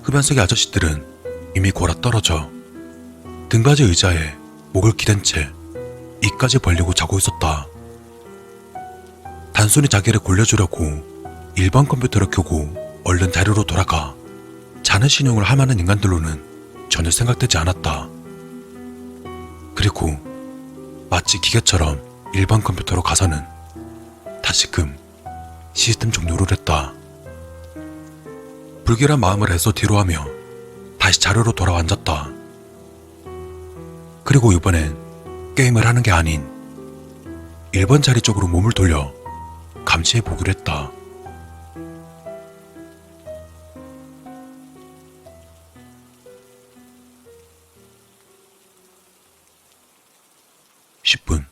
흡연 속의 아저씨들은 이미 골아떨어져 등받이 의자에 목을 기댄 채 이까지 벌리고 자고 있었다. 단순히 자기를 골려주려고 1번 컴퓨터를 켜고 얼른 자리로 돌아가 자는 신용을 할 만한 인간들로는 전혀 생각되지 않았다. 그리고 마치 기계처럼 1번 컴퓨터로 가서는 다시금 시스템 종료를 했다. 불길한 마음을 해소 뒤로 하며 다시 자리로 돌아와 앉았다. 그리고 이번엔 게임을 하는 게 아닌 1번 자리 쪽으로 몸을 돌려 감시해 보기로 했다. (10분)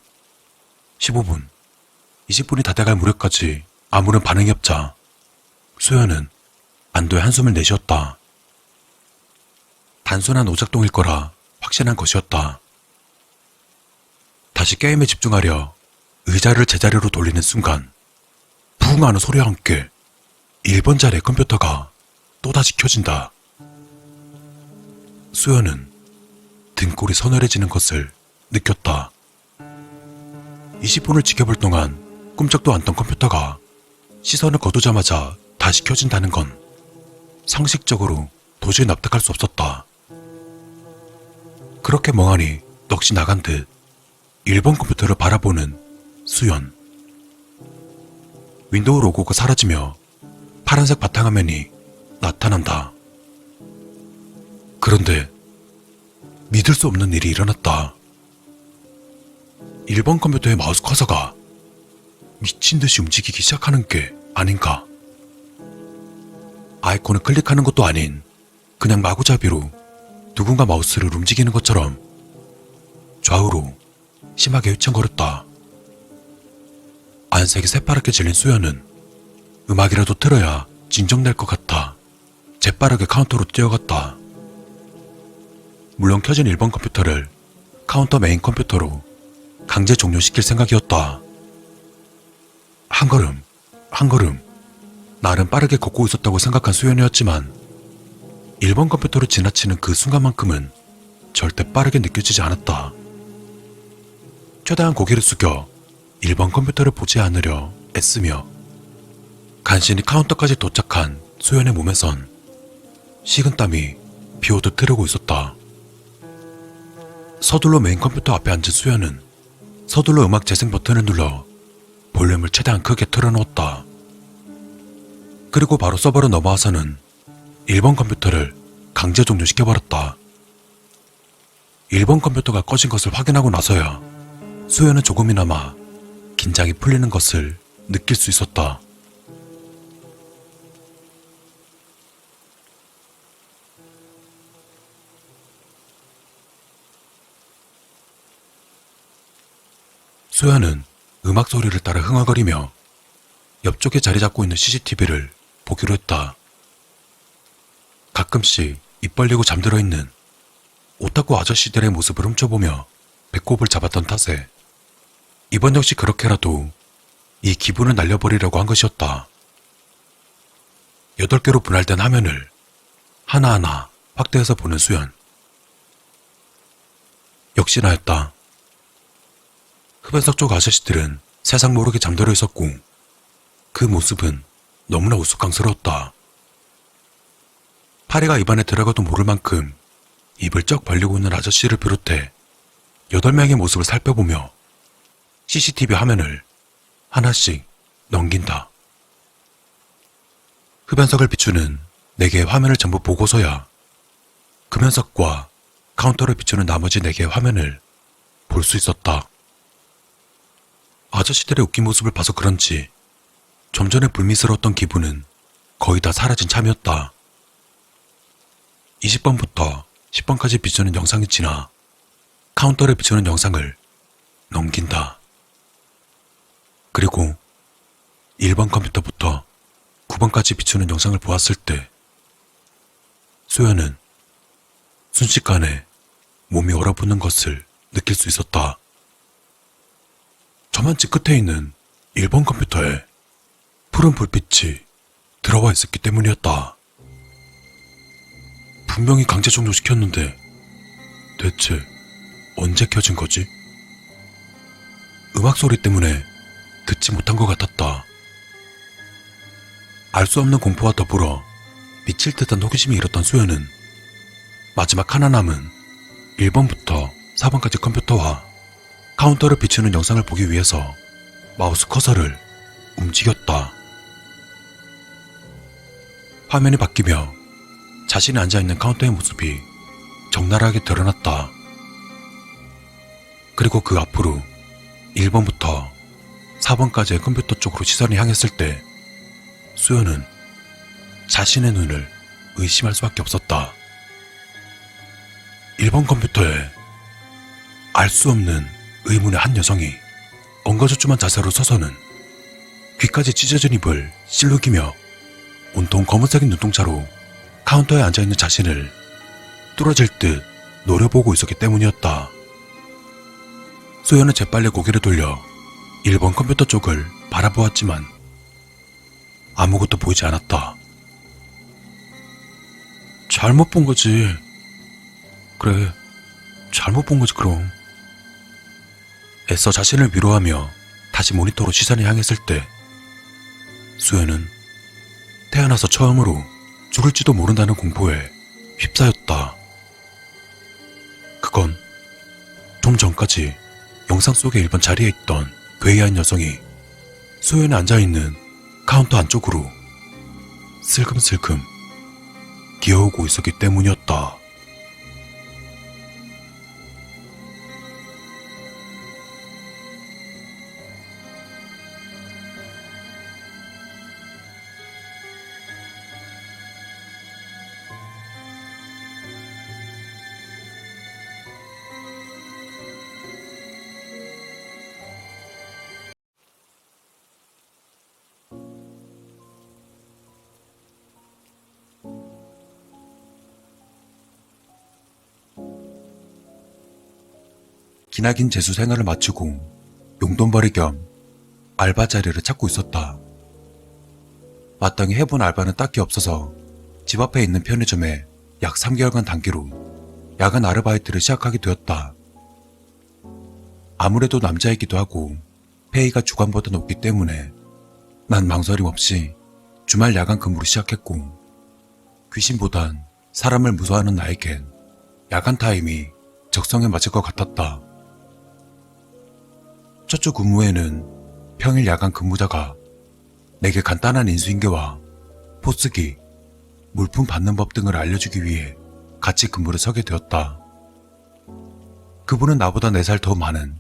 (15분) (20분이) 다 돼갈 무렵까지 아무런 반응이 없자 수연은 안도의 한숨을 내쉬었다. 단순한 오작동일 거라 확신한 것이었다. 다시 게임에 집중하려 의자를 제자리로 돌리는 순간 붕 하는 소리와 함께 1번 자리의 컴퓨터가 또다시 켜진다. 수연은 등골이 서늘해지는 것을 느꼈다. 20분을 지켜볼 동안 꿈쩍도 않던 컴퓨터가 시선을 거두자마자 다시 켜진다는 건 상식적으로 도저히 납득할 수 없었다. 그렇게 멍하니 넋이 나간 듯 1번 컴퓨터를 바라보는 수연. 윈도우 로고가 사라지며 파란색 바탕화면이 나타난다. 그런데 믿을 수 없는 일이 일어났다. 1번 컴퓨터의 마우스 커서가 미친 듯이 움직이기 시작하는 게 아닌가. 아이콘을 클릭하는 것도 아닌 그냥 마구잡이로 누군가 마우스를 움직이는 것처럼 좌우로 심하게 휘청거렸다. 안색이 새파랗게 질린 수연은 음악이라도 틀어야 진정될 것 같아 재빠르게 카운터로 뛰어갔다. 물론 켜진 1번 컴퓨터를 카운터 메인 컴퓨터로 강제 종료시킬 생각이었다. 한 걸음 한 걸음 나름 빠르게 걷고 있었다고 생각한 수연이었지만 1번 컴퓨터를 지나치는 그 순간만큼은 절대 빠르게 느껴지지 않았다. 최대한 고개를 숙여 1번 컴퓨터를 보지 않으려 애쓰며 간신히 카운터까지 도착한 수연의 몸에선 식은땀이 비오듯 흐르고 있었다. 서둘러 메인 컴퓨터 앞에 앉은 수연은 서둘러 음악 재생 버튼을 눌러 볼륨을 최대한 크게 틀어놓았다. 그리고 바로 서버로 넘어와서는 1번 컴퓨터를 강제 종료시켜버렸다. 1번 컴퓨터가 꺼진 것을 확인하고 나서야 수연은 조금이나마 긴장이 풀리는 것을 느낄 수 있었다. 수연은 음악 소리를 따라 흥얼거리며 옆쪽에 자리 잡고 있는 CCTV를 보기로 했다. 가끔씩 입 벌리고 잠들어 있는 오타쿠 아저씨들의 모습을 훔쳐보며 배꼽을 잡았던 탓에 이번 역시 그렇게라도 이 기분을 날려버리려고 한 것이었다. 8개로 분할된 화면을 하나하나 확대해서 보는 수연. 역시나였다. 흡연석 쪽 아저씨들은 세상 모르게 잠들어 있었고 그 모습은 너무나 우스꽝스러웠다. 파리가 입안에 들어가도 모를 만큼 입을 쩍 벌리고 있는 아저씨를 비롯해 8명의 모습을 살펴보며 CCTV 화면을 하나씩 넘긴다. 흡연석을 비추는 4개의 화면을 전부 보고서야 금연석과 카운터를 비추는 나머지 4개의 화면을 볼 수 있었다. 아저씨들의 웃긴 모습을 봐서 그런지 좀 전에 불미스러웠던 기분은 거의 다 사라진 참이었다. 20번부터 10번까지 비추는 영상이 지나 카운터를 비추는 영상을 넘긴다. 그리고 1번 컴퓨터부터 9번까지 비추는 영상을 보았을 때 소연은 순식간에 몸이 얼어붙는 것을 느낄 수 있었다. 저만치 끝에 있는 1번 컴퓨터에 푸른 불빛이 들어와 있었기 때문이었다. 분명히 강제 종료시켰는데 대체 언제 켜진 거지? 음악 소리 때문에 듣지 못한 것 같았다. 알 수 없는 공포와 더불어 미칠 듯한 호기심이 일었던 소연은 마지막 하나 남은 1번부터 4번까지 컴퓨터와 카운터를 비추는 영상을 보기 위해서 마우스 커서를 움직였다. 화면이 바뀌며 자신이 앉아있는 카운터의 모습이 적나라하게 드러났다. 그리고 그 앞으로 1번부터 4번까지의 컴퓨터 쪽으로 시선이 향했을 때 수연은 자신의 눈을 의심할 수밖에 없었다. 1번 컴퓨터에 알 수 없는 의문의 한 여성이 엉거주춤한 자세로 서서는 귀까지 찢어진 입을 실룩이며 온통 검은색인 눈동자로 카운터에 앉아있는 자신을 뚫어질 듯 노려보고 있었기 때문이었다. 소연은 재빨리 고개를 돌려 1번 컴퓨터 쪽을 바라보았지만 아무것도 보이지 않았다. 잘못 본 거지. 그래, 잘못 본 거지 그럼. 애써 자신을 위로하며 다시 모니터로 시선이 향했을 때 수연은 태어나서 처음으로 죽을지도 모른다는 공포에 휩싸였다. 그건 좀 전까지 영상 속에 1번 자리에 있던 괴이한 여성이 수연에 앉아있는 카운터 안쪽으로 슬금슬금 기어오고 있었기 때문이었다. 기나긴 재수 생활을 마치고 용돈벌이 겸 알바 자리를 찾고 있었다. 마땅히 해본 알바는 딱히 없어서 집 앞에 있는 편의점에 약 3개월간 단기로 야간 아르바이트를 시작하게 되었다. 아무래도 남자이기도 하고 페이가 주간보다 높기 때문에 난 망설임 없이 주말 야간 근무를 시작했고, 귀신보단 사람을 무서워하는 나에겐 야간 타임이 적성에 맞을 것 같았다. 첫 주 근무에는 평일 야간 근무자가 내게 간단한 인수인계와 포스기, 물품 받는 법 등을 알려주기 위해 같이 근무를 서게 되었다. 그분은 나보다 4살 더 많은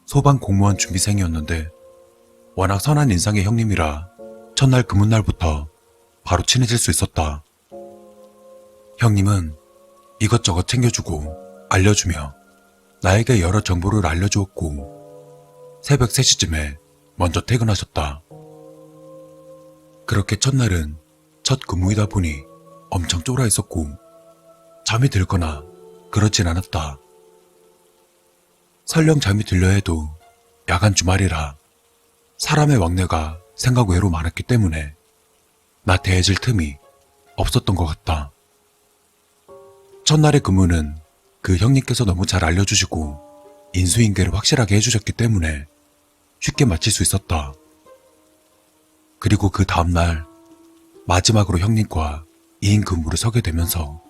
소방 공무원 준비생이었는데 워낙 선한 인상의 형님이라 첫날 근무날부터 바로 친해질 수 있었다. 형님은 이것저것 챙겨주고 알려주며 나에게 여러 정보를 알려주었고, 새벽 3시쯤에 먼저 퇴근하셨다. 그렇게 첫날은 첫 근무이다 보니 엄청 쫄아 있었고 잠이 들거나 그러진 않았다. 설령 잠이 들려 해도 야간 주말이라 사람의 왕래가 생각 외로 많았기 때문에 나태해질 틈이 없었던 것 같다. 첫날의 근무는 그 형님께서 너무 잘 알려주시고 인수인계를 확실하게 해주셨기 때문에 쉽게 마칠 수 있었다. 그리고 그 다음날 마지막으로 형님과 2인 근무를 서게 되면서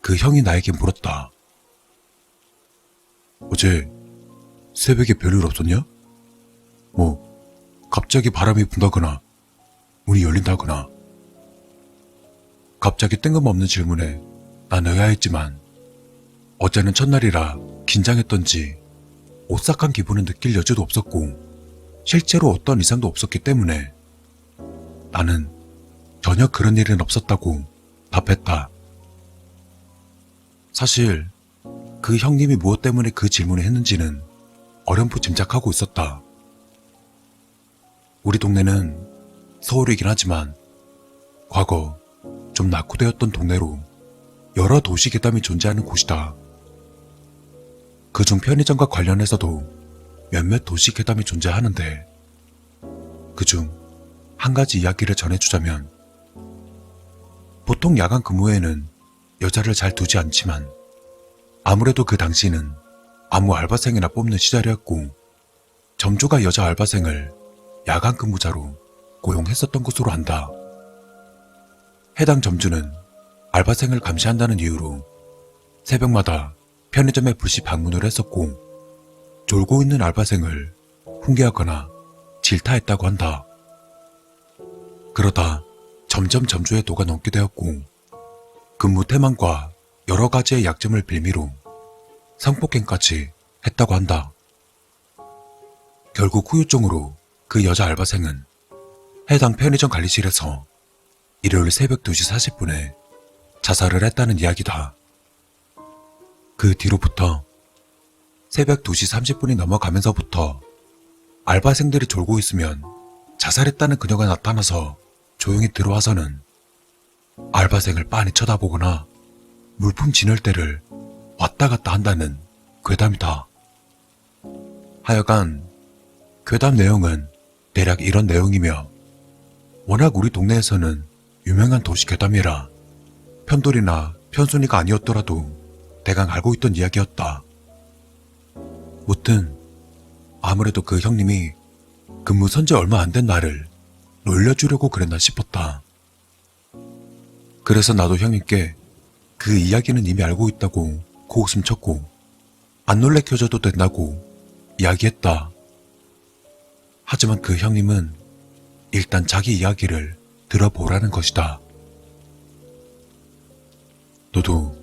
그 형이 나에게 물었다. 어제 새벽에 별일 없었냐? 갑자기 바람이 분다거나 문이 열린다거나. 갑자기 뜬금없는 질문에 난 의아했지만 어제는 첫날이라 긴장했던지 오싹한 기분을 느낄 여지도 없었고 실제로 어떤 이상도 없었기 때문에 나는 전혀 그런 일은 없었다고 답했다. 사실 그 형님이 무엇 때문에 그 질문을 했는지는 어렴풋 짐작하고 있었다. 우리 동네는 서울이긴 하지만 과거 좀 낙후되었던 동네로 여러 도시 괴담이 존재하는 곳이다. 그중 편의점과 관련해서도 몇몇 도시 괴담이 존재하는데 그중 한 가지 이야기를 전해주자면 보통 야간 근무에는 여자를 잘 두지 않지만 아무래도 그 당시는 아무 알바생이나 뽑는 시절이었고 점주가 여자 알바생을 야간 근무자로 고용했었던 것으로 안다. 해당 점주는 알바생을 감시한다는 이유로 새벽마다 편의점에 불시 방문을 했었고 졸고 있는 알바생을 훈계하거나 질타했다고 한다. 그러다 점점 점주의 도가 넘게 되었고 근무 태만과 여러 가지의 약점을 빌미로 성폭행까지 했다고 한다. 결국 후유증으로 그 여자 알바생은 해당 편의점 관리실에서 일요일 새벽 2시 40분에 자살을 했다는 이야기다. 그 뒤로부터 새벽 2시 30분이 넘어가면서부터 알바생들이 졸고 있으면 자살했다는 그녀가 나타나서 조용히 들어와서는 알바생을 빤히 쳐다보거나 물품 진열대를 왔다 갔다 한다는 괴담이다. 하여간 괴담 내용은 대략 이런 내용이며 워낙 우리 동네에서는 유명한 도시 괴담이라 편돌이나 편순이가 아니었더라도 대강 알고 있던 이야기였다. 무튼 아무래도 그 형님이 근무 선지 얼마 안 된 나를 놀려주려고 그랬나 싶었다. 그래서 나도 형님께 그 이야기는 이미 알고 있다고 고웃음 쳤고 안 놀래켜줘도 된다고 이야기했다. 하지만 그 형님은 일단 자기 이야기를 들어보라는 것이다. 너도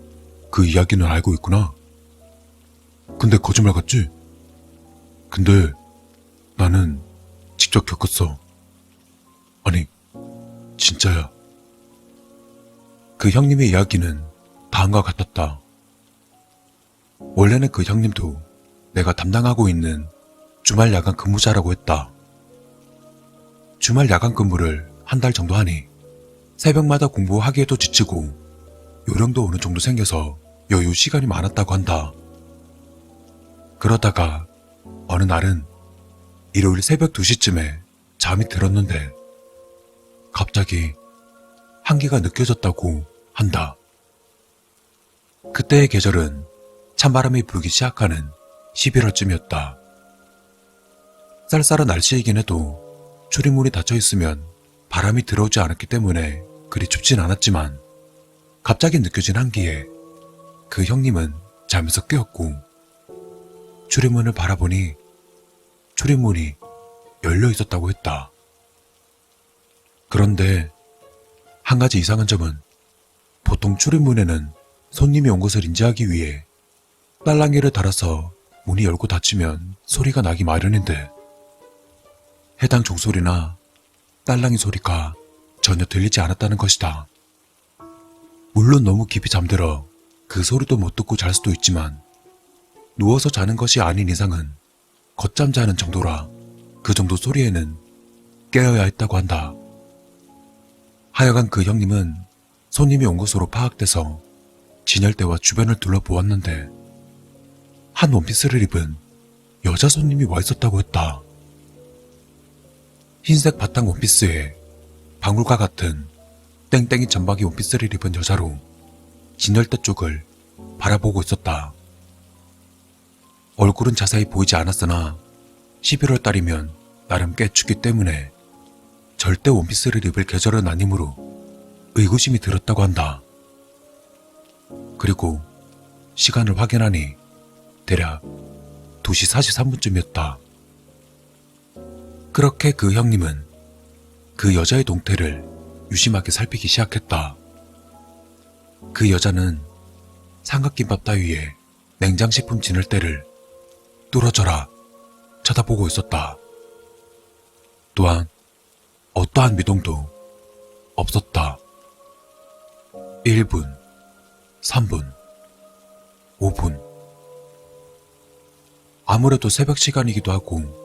그 이야기는 알고 있구나. 근데 거짓말 같지? 근데 나는 직접 겪었어. 아니, 진짜야. 그 형님의 이야기는 다음과 같았다. 원래는 그 형님도 내가 담당하고 있는 주말 야간 근무자라고 했다. 주말 야간 근무를 한 달 정도 하니 새벽마다 공부하기에도 지치고 요령도 어느 정도 생겨서 여유 시간이 많았다고 한다. 그러다가 어느 날은 일요일 새벽 2시쯤에 잠이 들었는데 갑자기 한기가 느껴졌다고 한다. 그때의 계절은 찬바람이 불기 시작하는 11월쯤이었다. 쌀쌀한 날씨이긴 해도 출입문이 닫혀 있으면 바람이 들어오지 않았기 때문에 그리 춥진 않았지만 갑자기 느껴진 한기에 그 형님은 잠에서 깨었고 출입문을 바라보니 출입문이 열려 있었다고 했다. 그런데 한 가지 이상한 점은 보통 출입문에는 손님이 온 것을 인지하기 위해 딸랑이를 달아서 문이 열고 닫히면 소리가 나기 마련인데 해당 종소리나 딸랑이 소리가 전혀 들리지 않았다는 것이다. 물론 너무 깊이 잠들어 그 소리도 못 듣고 잘 수도 있지만 누워서 자는 것이 아닌 이상은 걷잠 자는 정도라 그 정도 소리에는 깨어야 했다고 한다. 하여간 그 형님은 손님이 온 것으로 파악돼서 진열대와 주변을 둘러보았는데 한 원피스를 입은 여자 손님이 와 있었다고 했다. 흰색 바탕 원피스에 방울과 같은 땡땡이 점박이 원피스를 입은 여자로 진열대 쪽을 바라보고 있었다. 얼굴은 자세히 보이지 않았으나 11월 달이면 나름 꽤 춥기 때문에 절대 원피스를 입을 계절은 아니므로 의구심이 들었다고 한다. 그리고 시간을 확인하니 대략 2시 43분쯤이었다. 그렇게 그 형님은 그 여자의 동태를 유심하게 살피기 시작했다. 그 여자는 삼각김밥 따위에 냉장식품 지낼 때를 뚫어져라 쳐다보고 있었다. 또한 어떠한 미동도 없었다. 1분, 3분, 5분. 아무래도 새벽 시간이기도 하고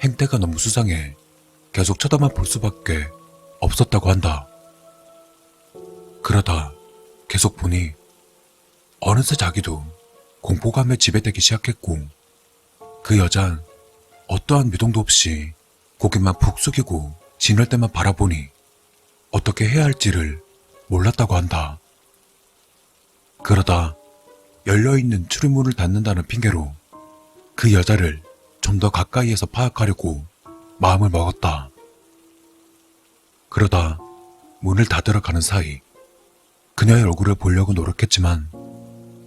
행태가 너무 수상해 계속 쳐다만 볼 수밖에 없었다고 한다. 그러다 계속 보니 어느새 자기도 공포감에 지배되기 시작했고 그 여잔 어떠한 미동도 없이 고개만 푹 숙이고 지낼 때만 바라보니 어떻게 해야 할지를 몰랐다고 한다. 그러다 열려있는 출입문을 닫는다는 핑계로 그 여자를 좀 더 가까이에서 파악하려고 마음을 먹었다. 그러다 문을 닫으러 가는 사이 그녀의 얼굴을 보려고 노력했지만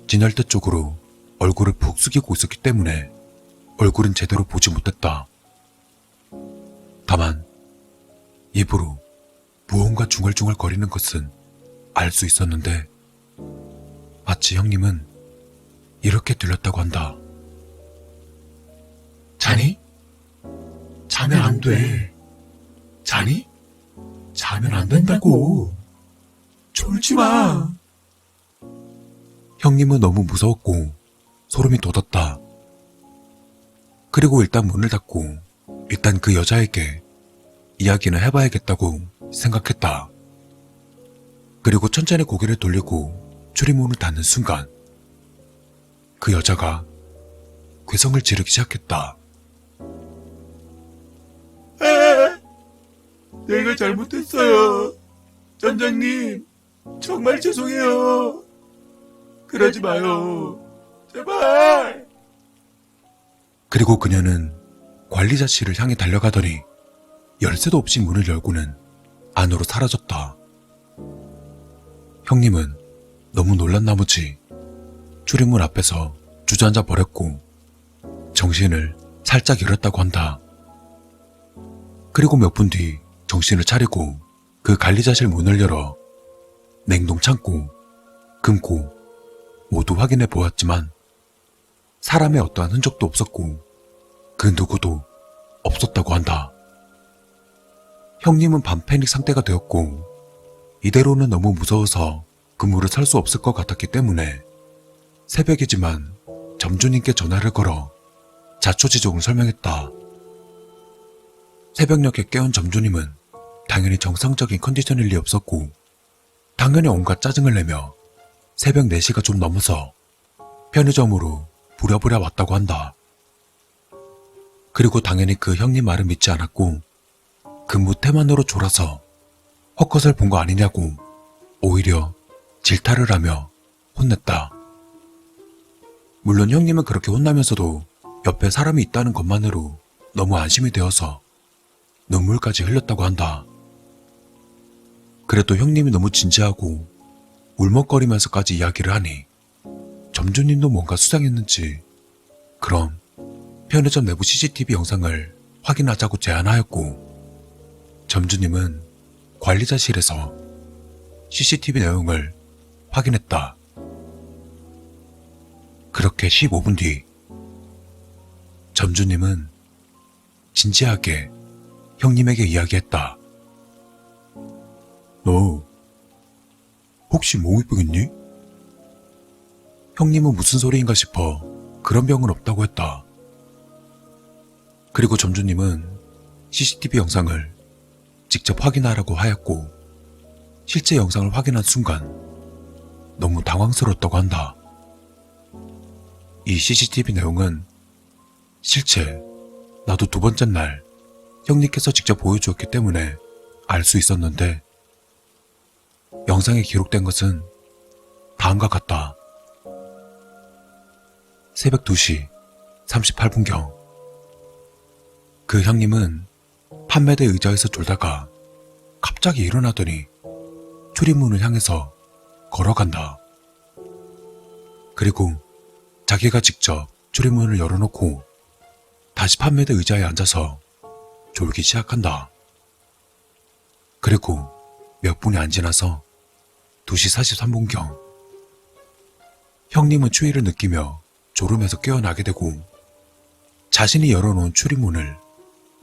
진열대 쪽으로 얼굴을 푹 숙이고 있었기 때문에 얼굴은 제대로 보지 못했다. 다만 입으로 무언가 중얼중얼 거리는 것은 알 수 있었는데 마치 형님은 이렇게 들렸다고 한다. 자니? 자면 안 돼. 자니? 자면 안 된다고. 졸지 마. 형님은 너무 무서웠고 소름이 돋았다. 그리고 일단 문을 닫고 일단 그 여자에게 이야기는 해봐야겠다고 생각했다. 그리고 천천히 고개를 돌리고 출입문을 닫는 순간 그 여자가 괴성을 지르기 시작했다. 내가 잘못했어요. 전장님, 정말 죄송해요. 그러지 마요. 제발. 그리고 그녀는 관리자실을 향해 달려가더니 열쇠도 없이 문을 열고는 안으로 사라졌다. 형님은 너무 놀란 나머지 출입문 앞에서 주저앉아 버렸고 정신을 살짝 잃었다고 한다. 그리고 몇 분 뒤 정신을 차리고 그 관리자실 문을 열어 냉동 창고, 금고 모두 확인해 보았지만 사람의 어떠한 흔적도 없었고 그 누구도 없었다고 한다. 형님은 반패닉 상태가 되었고 이대로는 너무 무서워서 근무를 살 수 없을 것 같았기 때문에 새벽이지만 점주님께 전화를 걸어 자초지종을 설명했다. 새벽녘에 깨운 점주님은 당연히 정상적인 컨디션일 리 없었고 당연히 온갖 짜증을 내며 새벽 4시가 좀 넘어서 편의점으로 부랴부랴 왔다고 한다. 그리고 당연히 그 형님 말을 믿지 않았고 근무 태만으로 졸아서 헛것을 본 거 아니냐고 오히려 질타를 하며 혼냈다. 물론 형님은 그렇게 혼나면서도 옆에 사람이 있다는 것만으로 너무 안심이 되어서 눈물까지 흘렸다고 한다. 그래도 형님이 너무 진지하고 울먹거리면서까지 이야기를 하니 점주님도 뭔가 수상했는지 그럼 편의점 내부 CCTV 영상을 확인하자고 제안하였고 점주님은 관리자실에서 CCTV 내용을 확인했다. 그렇게 15분 뒤 점주님은 진지하게 형님에게 이야기했다. 너 혹시 몽유병 있니? 형님은 무슨 소리인가 싶어 그런 병은 없다고 했다. 그리고 점주님은 CCTV 영상을 직접 확인하라고 하였고 실제 영상을 확인한 순간 너무 당황스러웠다고 한다. 이 CCTV 내용은 실제 나도 2번째 날 형님께서 직접 보여주었기 때문에 알 수 있었는데 영상에 기록된 것은 다음과 같다. 새벽 2시 38분경 그 형님은 판매대 의자에서 졸다가 갑자기 일어나더니 출입문을 향해서 걸어간다. 그리고 자기가 직접 출입문을 열어놓고 다시 판매대 의자에 앉아서 졸기 시작한다. 그리고 몇 분이 안 지나서 2시 43분경 형님은 추위를 느끼며 졸음에서 깨어나게 되고 자신이 열어놓은 출입문을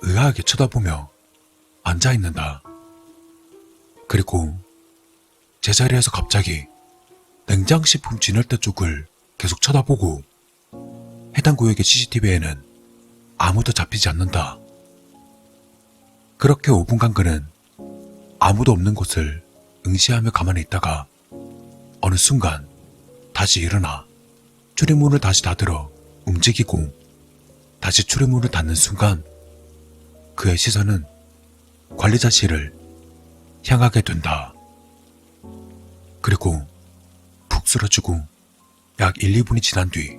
의아하게 쳐다보며 앉아있는다. 그리고 제자리에서 갑자기 냉장식품 진열대 쪽을 계속 쳐다보고 해당 구역의 CCTV에는 아무도 잡히지 않는다. 그렇게 5분간 그는 아무도 없는 곳을 응시하며 가만히 있다가 어느 순간 다시 일어나 출입문을 다시 닫으러 움직이고 다시 출입문을 닫는 순간 그의 시선은 관리자실을 향하게 된다. 그리고 푹 쓰러지고 약 1, 2분이 지난 뒤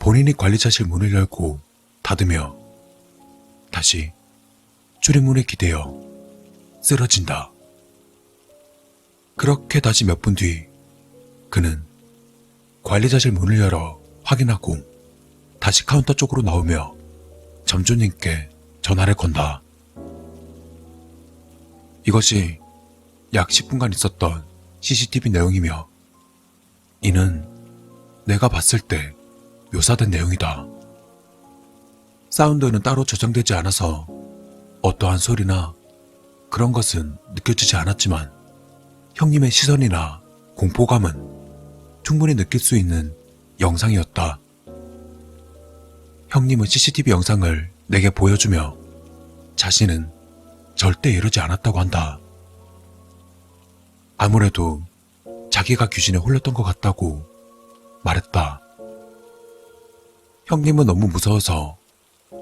본인이 관리자실 문을 열고 닫으며 다시 출입문에 기대어 쓰러진다. 그렇게 다시 몇 분 뒤 그는 관리자실 문을 열어 확인하고 다시 카운터 쪽으로 나오며 점주님께 전화를 건다. 이것이 약 10분간 있었던 CCTV 내용이며 이는 내가 봤을 때 묘사된 내용이다. 사운드는 따로 저장되지 않아서 어떠한 소리나 그런 것은 느껴지지 않았지만 형님의 시선이나 공포감은 충분히 느낄 수 있는 영상이었다. 형님은 CCTV 영상을 내게 보여주며 자신은 절대 이러지 않았다고 한다. 아무래도 자기가 귀신에 홀렸던 것 같다고 말했다. 형님은 너무 무서워서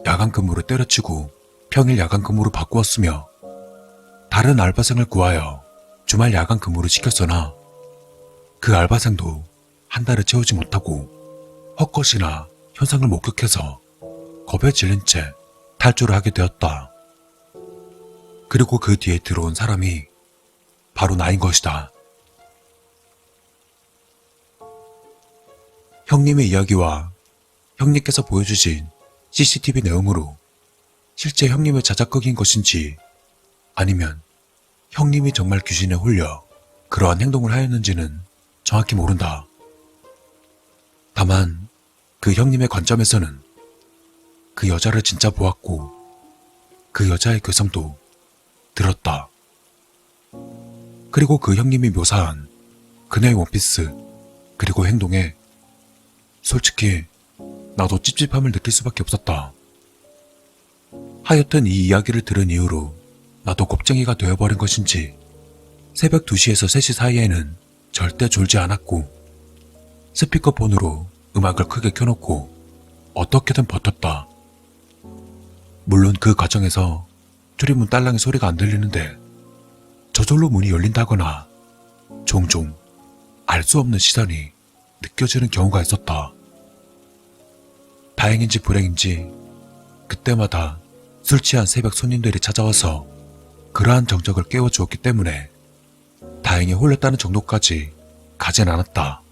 야간 근무를 때려치고 평일 야간 근무로 바꾸었으며 다른 알바생을 구하여 주말 야간 근무를 시켰으나 그 알바생도 한 달을 채우지 못하고 헛것이나 현상을 목격해서 겁에 질린 채 탈주를 하게 되었다. 그리고 그 뒤에 들어온 사람이 바로 나인 것이다. 형님의 이야기와 형님께서 보여주신 CCTV 내용으로 실제 형님의 자작극인 것인지 아니면 형님이 정말 귀신에 홀려 그러한 행동을 하였는지는 정확히 모른다. 다만 그 형님의 관점에서는 그 여자를 진짜 보았고 그 여자의 괴성도 들었다. 그리고 그 형님이 묘사한 그녀의 원피스 그리고 행동에 솔직히 나도 찝찝함을 느낄 수밖에 없었다. 하여튼 이 이야기를 들은 이후로 나도 겁쟁이가 되어버린 것인지 새벽 2시에서 3시 사이에는 절대 졸지 않았고 스피커폰으로 음악을 크게 켜놓고 어떻게든 버텼다. 물론 그 과정에서 출입문 딸랑이 소리가 안 들리는데 저절로 문이 열린다거나 종종 알 수 없는 시선이 느껴지는 경우가 있었다. 다행인지 불행인지 그때마다 술 취한 새벽 손님들이 찾아와서 그러한 정적을 깨워주었기 때문에 다행히 홀렸다는 정도까지 가진 않았다.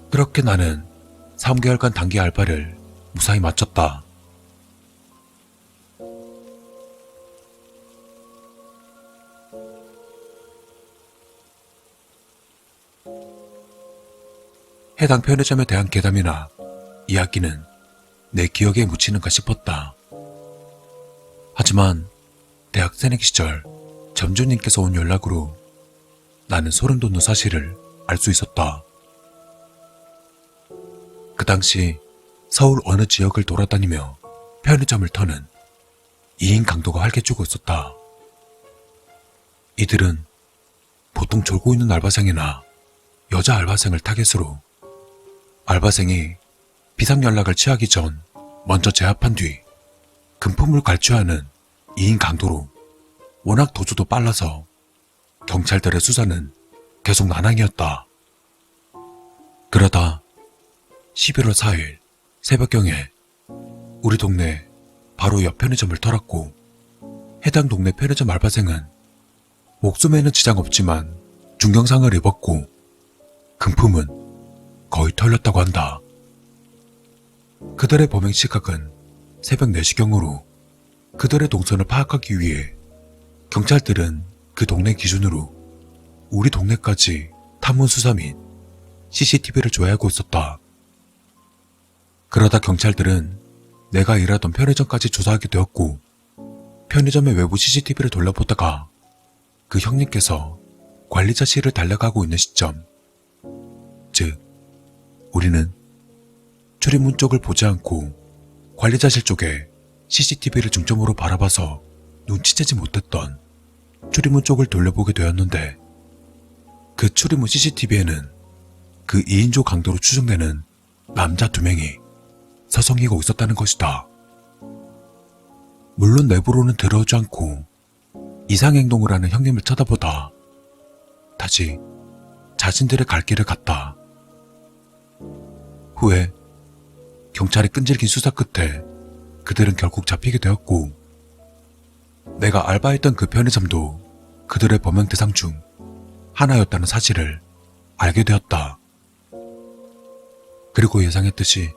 그렇게 나는 3개월간 단기 알바를 무사히 마쳤다. 해당 편의점에 대한 괴담이나 이야기는 내 기억에 묻히는가 싶었다. 하지만 대학 새내기 시절 점주님께서 온 연락으로 나는 소름 돋는 사실을 알 수 있었다. 그 당시 서울 어느 지역을 돌아다니며 편의점을 터는 2인 강도가 활개치고 있었다. 이들은 보통 졸고 있는 알바생이나 여자 알바생을 타겟으로 알바생이 비상 연락을 취하기 전 먼저 제압한 뒤 금품을 갈취하는 2인 강도로 워낙 도주도 빨라서 경찰들의 수사는 계속 난항이었다. 그러다 11월 4일 새벽경에 우리 동네 바로 옆 편의점을 털었고 해당 동네 편의점 알바생은 목숨에는 지장 없지만 중경상을 입었고 금품은 거의 털렸다고 한다. 그들의 범행 시각은 새벽 4시경으로 그들의 동선을 파악하기 위해 경찰들은 그 동네 기준으로 우리 동네까지 탐문 수사 및 CCTV를 조회하고 있었다. 그러다 경찰들은 내가 일하던 편의점까지 조사하게 되었고 편의점의 외부 CCTV를 돌려보다가 그 형님께서 관리자실을 달려가고 있는 시점, 즉 우리는 출입문 쪽을 보지 않고 관리자실 쪽에 CCTV를 중점으로 바라봐서 눈치채지 못했던 출입문 쪽을 돌려보게 되었는데 그 출입문 CCTV에는 그 2인조 강도로 추정되는 남자 2명이 서성이고 있었다는 것이다. 물론 내부로는 들어오지 않고 이상행동을 하는 형님을 쳐다보다 다시 자신들의 갈 길을 갔다. 후에 경찰이 끈질긴 수사 끝에 그들은 결국 잡히게 되었고 내가 알바했던 그 편의점도 그들의 범행 대상 중 하나였다는 사실을 알게 되었다. 그리고 예상했듯이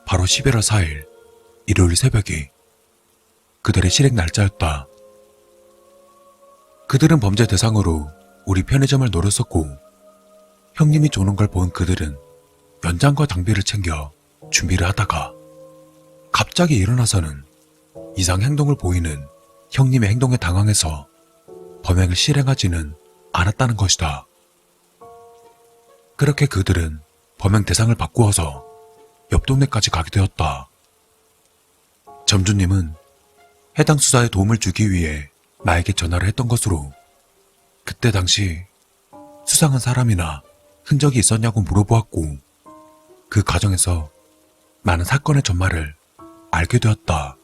바로 11월 4일 일요일 새벽이 그들의 실행 날짜였다. 그들은 범죄 대상으로 우리 편의점을 노렸었고 형님이 조는 걸 본 그들은 연장과 장비를 챙겨 준비를 하다가 갑자기 일어나서는 이상 행동을 보이는 형님의 행동에 당황해서 범행을 실행하지는 않았다는 것이다. 그렇게 그들은 범행 대상을 바꾸어서 옆 동네까지 가게 되었다. 점주님은 해당 수사에 도움을 주기 위해 나에게 전화를 했던 것으로 그때 당시 수상한 사람이나 흔적이 있었냐고 물어보았고 그 과정에서 나는 사건의 전말을 알게 되었다.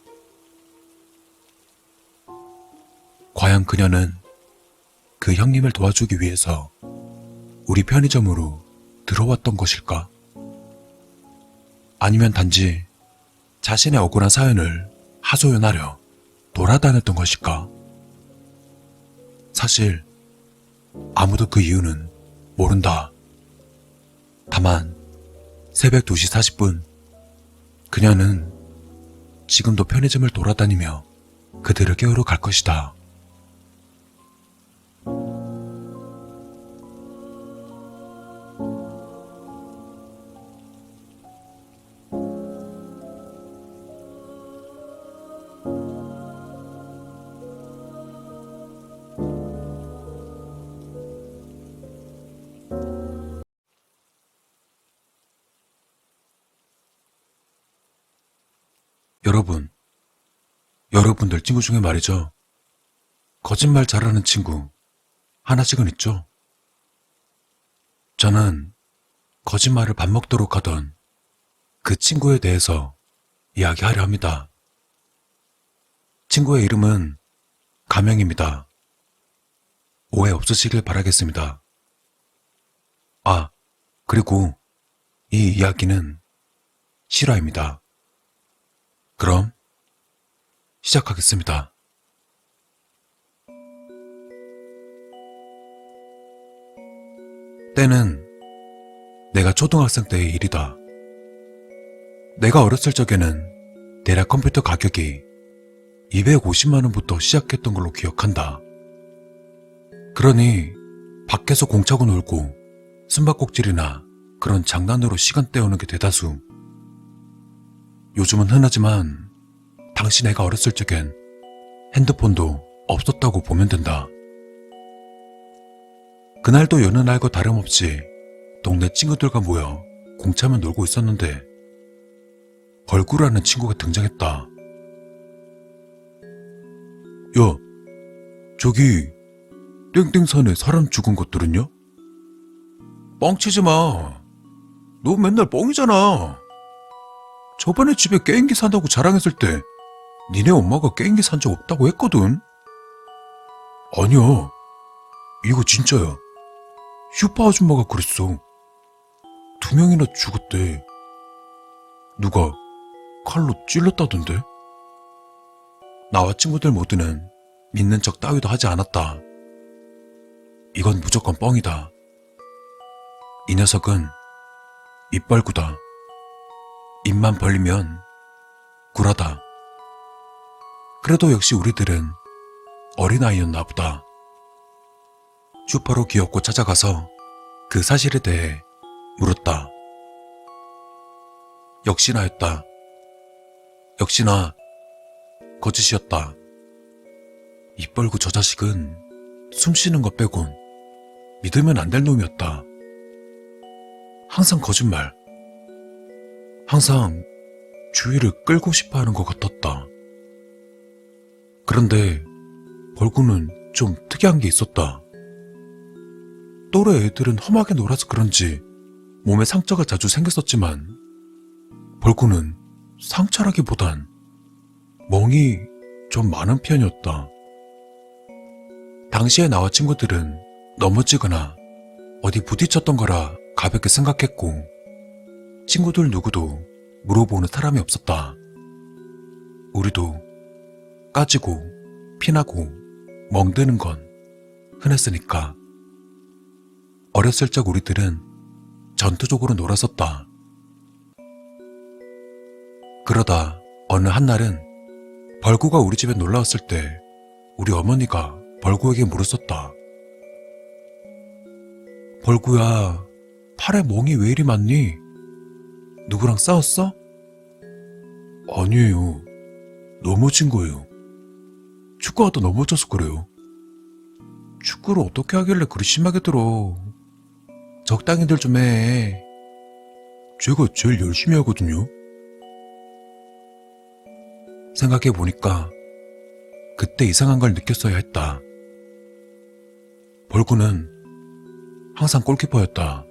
과연 그녀는 그 형님을 도와주기 위해서 우리 편의점으로 들어왔던 것일까? 아니면 단지 자신의 억울한 사연을 하소연하려 돌아다녔던 것일까? 사실 아무도 그 이유는 모른다. 다만 새벽 2시 40분 그녀는 지금도 편의점을 돌아다니며 그들을 깨우러 갈 것이다. 여러분들 친구 중에 말이죠. 거짓말 잘하는 친구 하나씩은 있죠. 저는 거짓말을 밥 먹도록 하던 그 친구에 대해서 이야기하려 합니다. 친구의 이름은 가명입니다. 오해 없으시길 바라겠습니다. 아, 그리고 이 이야기는 실화입니다. 그럼 시작하겠습니다. 때는 내가 초등학생 때의 일이다. 내가 어렸을 적에는 대략 컴퓨터 가격이 250만 원부터 시작했던 걸로 기억한다. 그러니 밖에서 공차고 놀고 숨바꼭질이나 그런 장난으로 시간 때우는 게 대다수. 요즘은 흔하지만 당시 내가 어렸을 적엔 핸드폰도 없었다고 보면 된다. 그날도 여느 날과 다름없이 동네 친구들과 모여 공차면 놀고 있었는데 벌구라는 친구가 등장했다. 야, 저기 땡땡산에 사람 죽은 것들은요? 뻥치지 마. 너 맨날 뻥이잖아. 저번에 집에 게임기 산다고 자랑했을 때 니네 엄마가 게임기 산 적 없다고 했거든? 아니야. 이거 진짜야. 슈퍼 아줌마가 그랬어. 2명이나 죽었대. 누가 칼로 찔렀다던데? 나와 친구들 모두는 믿는 척 따위도 하지 않았다. 이건 무조건 뻥이다. 이 녀석은 입벌구다. 입만 벌리면 구라다. 그래도 역시 우리들은 어린아이였나 보다. 슈퍼로 귀엽고 찾아가서 그 사실에 대해 물었다. 역시나였다. 역시나 거짓이었다. 입벌구 저 자식은 숨 쉬는 것 빼곤 믿으면 안 될 놈이었다. 항상 거짓말. 항상 주의를 끌고 싶어 하는 것 같았다. 그런데 벌구는 좀 특이한 게 있었다. 또래 애들은 험하게 놀아서 그런지 몸에 상처가 자주 생겼었지만 벌구는 상처라기보단 멍이 좀 많은 편이었다. 당시에 나와 친구들은 넘어지거나 어디 부딪혔던 거라 가볍게 생각했고 친구들 누구도 물어보는 사람이 없었다. 우리도 까지고 피나고 멍드는 건 흔했으니까. 어렸을 적 우리들은 전투적으로 놀았었다. 그러다 어느 한날은 벌구가 우리 집에 놀러왔을 때 우리 어머니가 벌구에게 물었었다. 벌구야, 팔에 멍이 왜 이리 많니? 누구랑 싸웠어? 아니에요. 넘어진 거예요. 축구하다 넘어져서 그래요. 축구를 어떻게 하길래 그리 심하게 들어. 적당히들 좀 해. 제가 제일 열심히 하거든요. 생각해보니까 그때 이상한 걸 느꼈어야 했다. 벌구는 항상 골키퍼였다.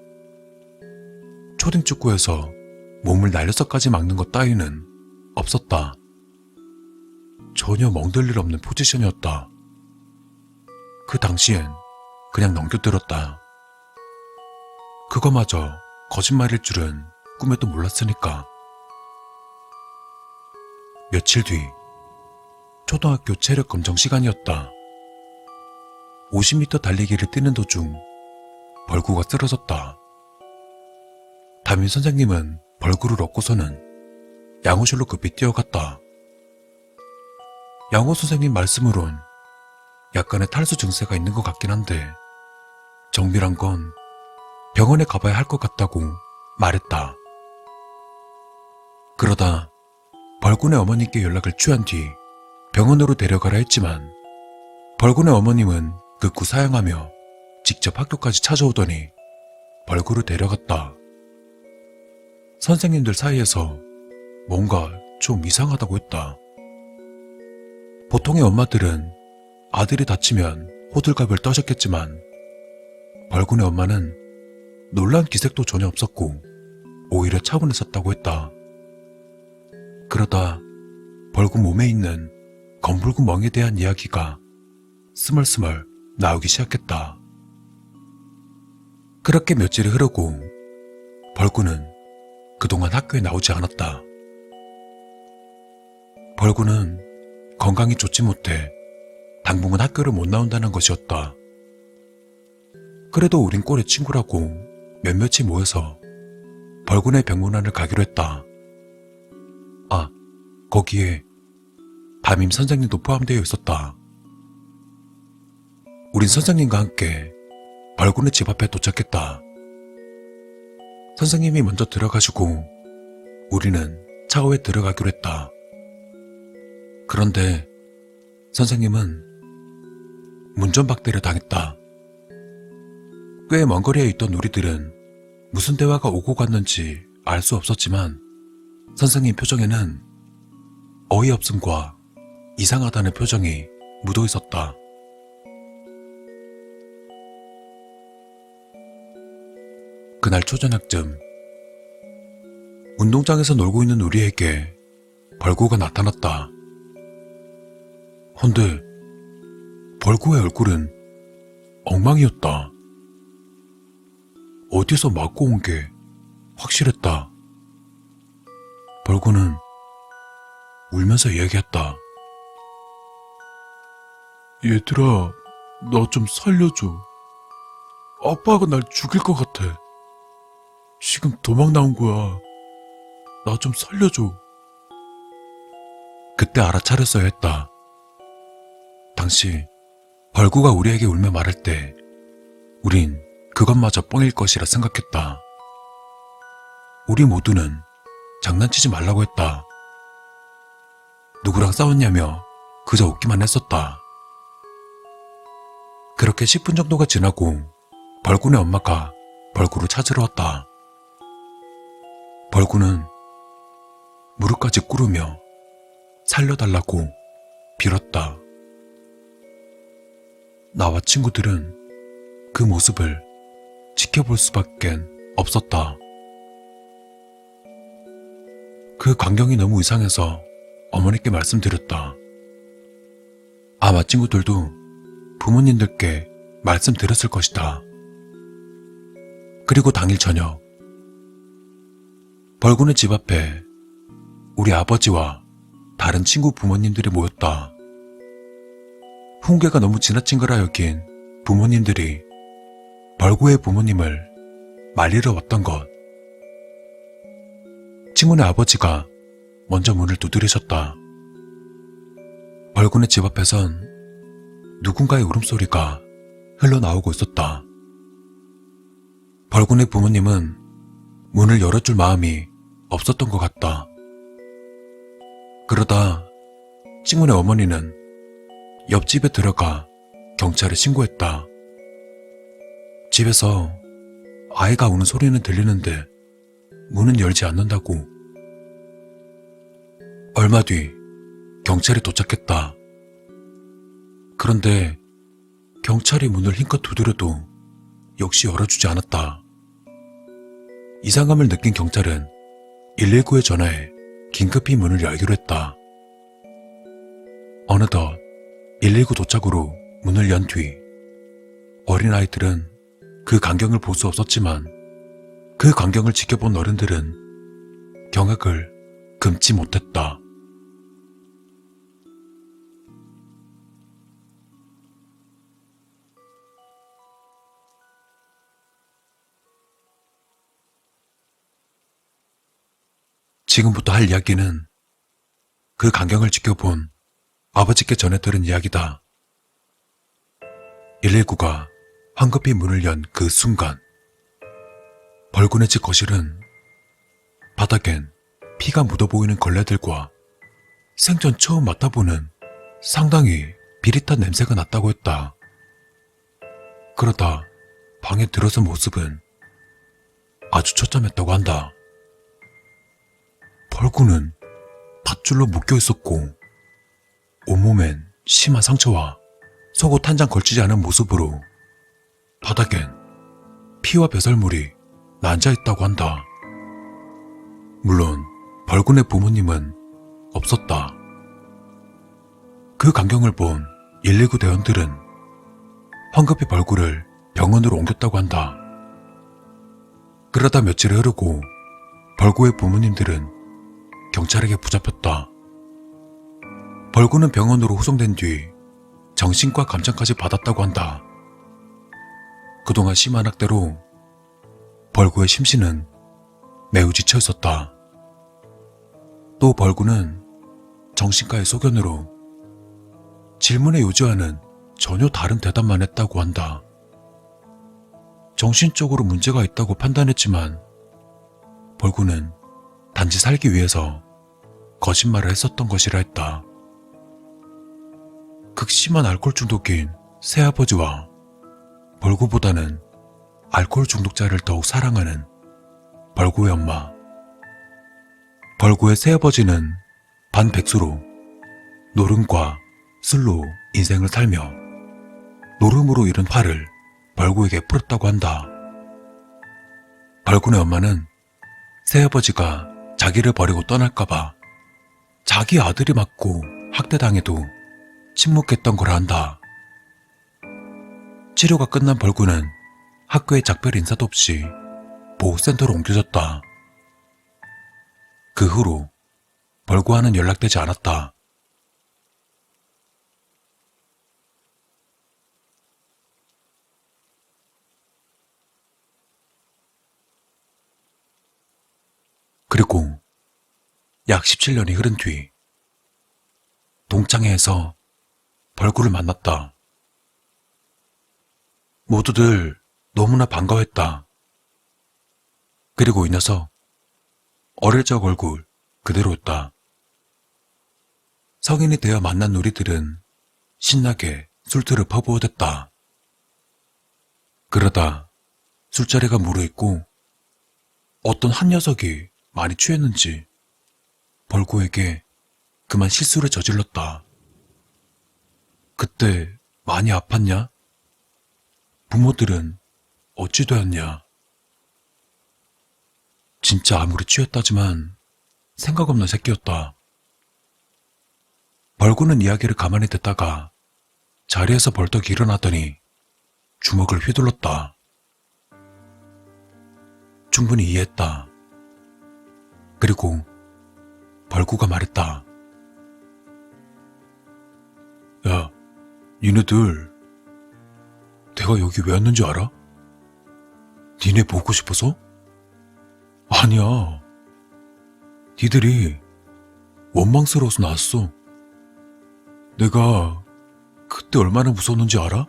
초딩축구에서 몸을 날려서까지 막는 것 따위는 없었다. 전혀 멍들 일 없는 포지션이었다. 그 당시엔 그냥 넘겨들었다. 그거마저 거짓말일 줄은 꿈에도 몰랐으니까. 며칠 뒤 초등학교 체력 검정 시간이었다. 50m 달리기를 뛰는 도중 벌구가 쓰러졌다. 담임 선생님은 벌구를 얻고서는 양호실로 급히 뛰어갔다. 양호 선생님 말씀으론 약간의 탈수 증세가 있는 것 같긴 한데 정밀한 건 병원에 가봐야 할 것 같다고 말했다. 그러다 벌군의 어머니께 연락을 취한 뒤 병원으로 데려가라 했지만 벌군의 어머님은 극구 사양하며 직접 학교까지 찾아오더니 벌구를 데려갔다. 선생님들 사이에서 뭔가 좀 이상하다고 했다. 보통의 엄마들은 아들이 다치면 호들갑을 떠셨겠지만 벌군의 엄마는 놀란 기색도 전혀 없었고 오히려 차분했었다고 했다. 그러다 벌군 몸에 있는 검붉은 멍에 대한 이야기가 스멀스멀 나오기 시작했다. 그렇게 며칠이 흐르고 벌군은 그동안 학교에 나오지 않았다. 벌군은 건강이 좋지 못해 당분간 학교를 못 나온다는 것이었다. 그래도 우린 꼴의 친구라고 몇몇이 모여서 벌군의 병문안을 가기로 했다. 아, 거기에 담임 선생님도 포함되어 있었다. 우린 선생님과 함께 벌군의 집 앞에 도착했다. 선생님이 먼저 들어가시고 우리는 차고에 들어가기로 했다. 그런데 선생님은 문전박대를 당했다. 꽤 먼 거리에 있던 우리들은 무슨 대화가 오고 갔는지 알 수 없었지만 선생님 표정에는 어이없음과 이상하다는 표정이 묻어 있었다. 그날 초저녁쯤 운동장에서 놀고 있는 우리에게 벌구가 나타났다. 헌데 벌구의 얼굴은 엉망이었다. 어디서 맞고 온 게 확실했다. 벌구는 울면서 이야기했다. 얘들아, 나 좀 살려줘. 아빠가 날 죽일 것 같아. 지금 도망 나온 거야. 나 좀 살려줘. 그때 알아차렸어야 했다. 당시 벌구가 우리에게 울며 말할 때 우린 그것마저 뻥일 것이라 생각했다. 우리 모두는 장난치지 말라고 했다. 누구랑 싸웠냐며 그저 웃기만 했었다. 그렇게 10분 정도가 지나고 벌구네 엄마가 벌구를 찾으러 왔다. 벌구는 무릎까지 꿇으며 살려달라고 빌었다. 나와 친구들은 그 모습을 지켜볼 수밖엔 없었다. 그 광경이 너무 이상해서 어머니께 말씀드렸다. 아마 친구들도 부모님들께 말씀드렸을 것이다. 그리고 당일 저녁 벌구네 집 앞에 우리 아버지와 다른 친구 부모님들이 모였다. 훈계가 너무 지나친 거라 여긴 부모님들이 벌구의 부모님을 말리러 왔던 것. 친구네 아버지가 먼저 문을 두드리셨다. 벌구네 집 앞에선 누군가의 울음소리가 흘러나오고 있었다. 벌구네 부모님은 문을 열어줄 마음이 없었던 것 같다. 그러다 친구네 어머니는 옆집에 들어가 경찰에 신고했다. 집에서 아이가 우는 소리는 들리는데 문은 열지 않는다고. 얼마 뒤 경찰이 도착했다. 그런데 경찰이 문을 힘껏 두드려도 역시 열어주지 않았다. 이상함을 느낀 경찰은 119에 전화해 긴급히 문을 열기로 했다. 어느덧 119 도착으로 문을 연 뒤 어린아이들은 그 광경을 볼 수 없었지만 그 광경을 지켜본 어른들은 경악을 금치 못했다. 지금부터 할 이야기는 그 광경을 지켜본 아버지께 전해 들은 이야기다. 119가 황급히 문을 연 그 순간 벌구네 집 거실은 바닥엔 피가 묻어 보이는 걸레들과 생전 처음 맡아보는 상당히 비릿한 냄새가 났다고 했다. 그러다 방에 들어선 모습은 아주 처참했다고 한다. 벌구는 밧줄로 묶여 있었고 온몸엔 심한 상처와 속옷 한 장 걸치지 않은 모습으로 바닥엔 피와 배설물이 난자 있다고 한다. 물론 벌군의 부모님은 없었다. 그 광경을 본 119 대원들은 황급히 벌구를 병원으로 옮겼다고 한다. 그러다 며칠이 흐르고 벌구의 부모님들은 경찰에게 붙잡혔다. 벌구는 병원으로 후송된 뒤 정신과 감정까지 받았다고 한다. 그동안 심한 학대로 벌구의 심신은 매우 지쳐 있었다. 또 벌구는 정신과의 소견으로 질문에 요지와는 전혀 다른 대답만 했다고 한다. 정신적으로 문제가 있다고 판단했지만 벌구는 단지 살기 위해서 거짓말을 했었던 것이라 했다. 극심한 알코올 중독인 새아버지와 벌구보다는 알코올 중독자를 더욱 사랑하는 벌구의 엄마. 벌구의 새아버지는 반백수로 노름과 술로 인생을 살며 노름으로 잃은 화를 벌구에게 풀었다고 한다. 벌구의 엄마는 새아버지가 자기를 버리고 떠날까봐 자기 아들이 맞고 학대당해도 침묵했던 거라 한다. 치료가 끝난 벌구는 학교에 작별 인사도 없이 보호센터로 옮겨졌다. 그 후로 벌구와는 연락되지 않았다. 그리고 약 17년이 흐른 뒤 동창회에서 벌구를 만났다. 모두들 너무나 반가워했다. 그리고 이 녀석 어릴 적 얼굴 그대로였다. 성인이 되어 만난 우리들은 신나게 술틀을 퍼부어댔다. 그러다 술자리가 무르익고 어떤 한 녀석이 많이 취했는지 벌구에게 그만 실수를 저질렀다. 그때 많이 아팠냐? 부모들은 어찌 되었냐? 진짜 아무리 취했다지만 생각 없는 새끼였다. 벌구는 이야기를 가만히 듣다가 자리에서 벌떡 일어나더니 주먹을 휘둘렀다. 충분히 이해했다. 그리고 벌구가 말했다. 야, 니네들 내가 여기 왜 왔는지 알아? 니네 보고 싶어서? 아니야. 니들이 원망스러워서 나왔어. 내가 그때 얼마나 무서웠는지 알아?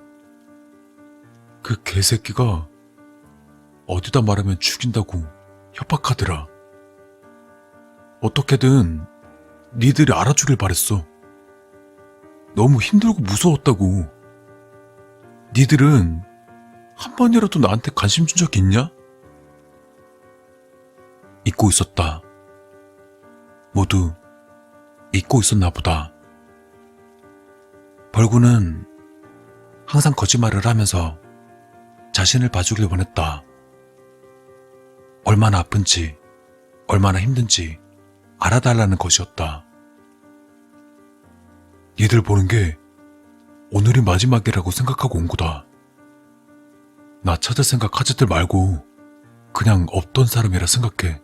그 개새끼가 어디다 말하면 죽인다고 협박하더라. 어떻게든 니들이 알아주길 바랬어. 너무 힘들고 무서웠다고. 니들은 한 번이라도 나한테 관심 준 적 있냐? 잊고 있었다. 모두 잊고 있었나 보다. 벌구는 항상 거짓말을 하면서 자신을 봐주길 원했다. 얼마나 아픈지, 얼마나 힘든지 알아달라는 것이었다. 얘들 보는 게 오늘이 마지막이라고 생각하고 온 거다. 나 찾을 생각 하지들 말고 그냥 없던 사람이라 생각해.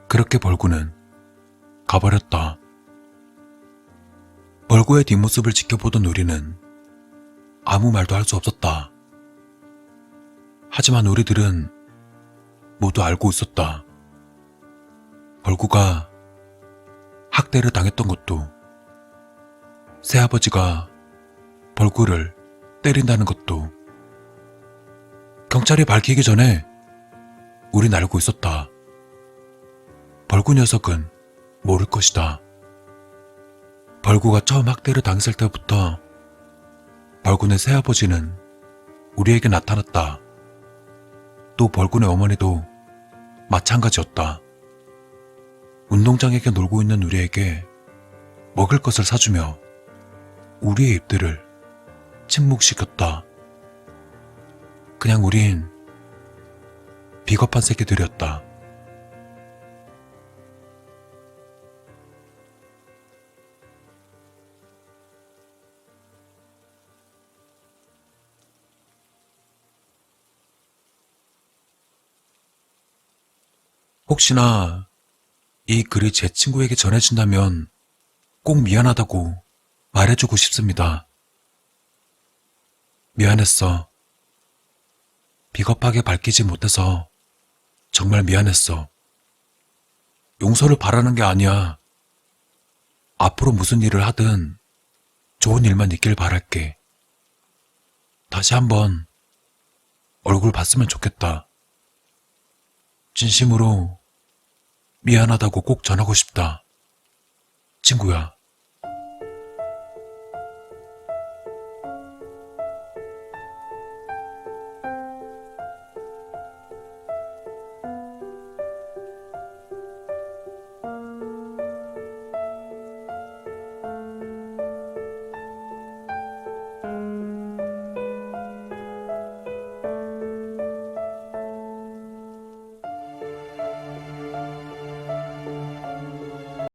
그렇게 벌구는 가버렸다. 벌구의 뒷모습을 지켜보던 우리는 아무 말도 할 수 없었다. 하지만 우리들은 모두 알고 있었다. 벌구가 학대를 당했던 것도, 새아버지가 벌구를 때린다는 것도 경찰이 밝히기 전에 우린 알고 있었다. 벌구 녀석은 모를 것이다. 벌구가 처음 학대를 당했을 때부터 벌구네 새아버지는 우리에게 나타났다. 또 벌구네 어머니도 마찬가지였다. 운동장에게 놀고 있는 우리에게 먹을 것을 사주며 우리의 입들을 침묵시켰다. 그냥 우린 비겁한 새끼들이었다. 혹시나 이 글이 제 친구에게 전해진다면 꼭 미안하다고 말해주고 싶습니다. 미안했어. 비겁하게 밝히지 못해서 정말 미안했어. 용서를 바라는 게 아니야. 앞으로 무슨 일을 하든 좋은 일만 있길 바랄게. 다시 한번 얼굴 봤으면 좋겠다. 진심으로 미안하다고 꼭 전하고 싶다. 친구야.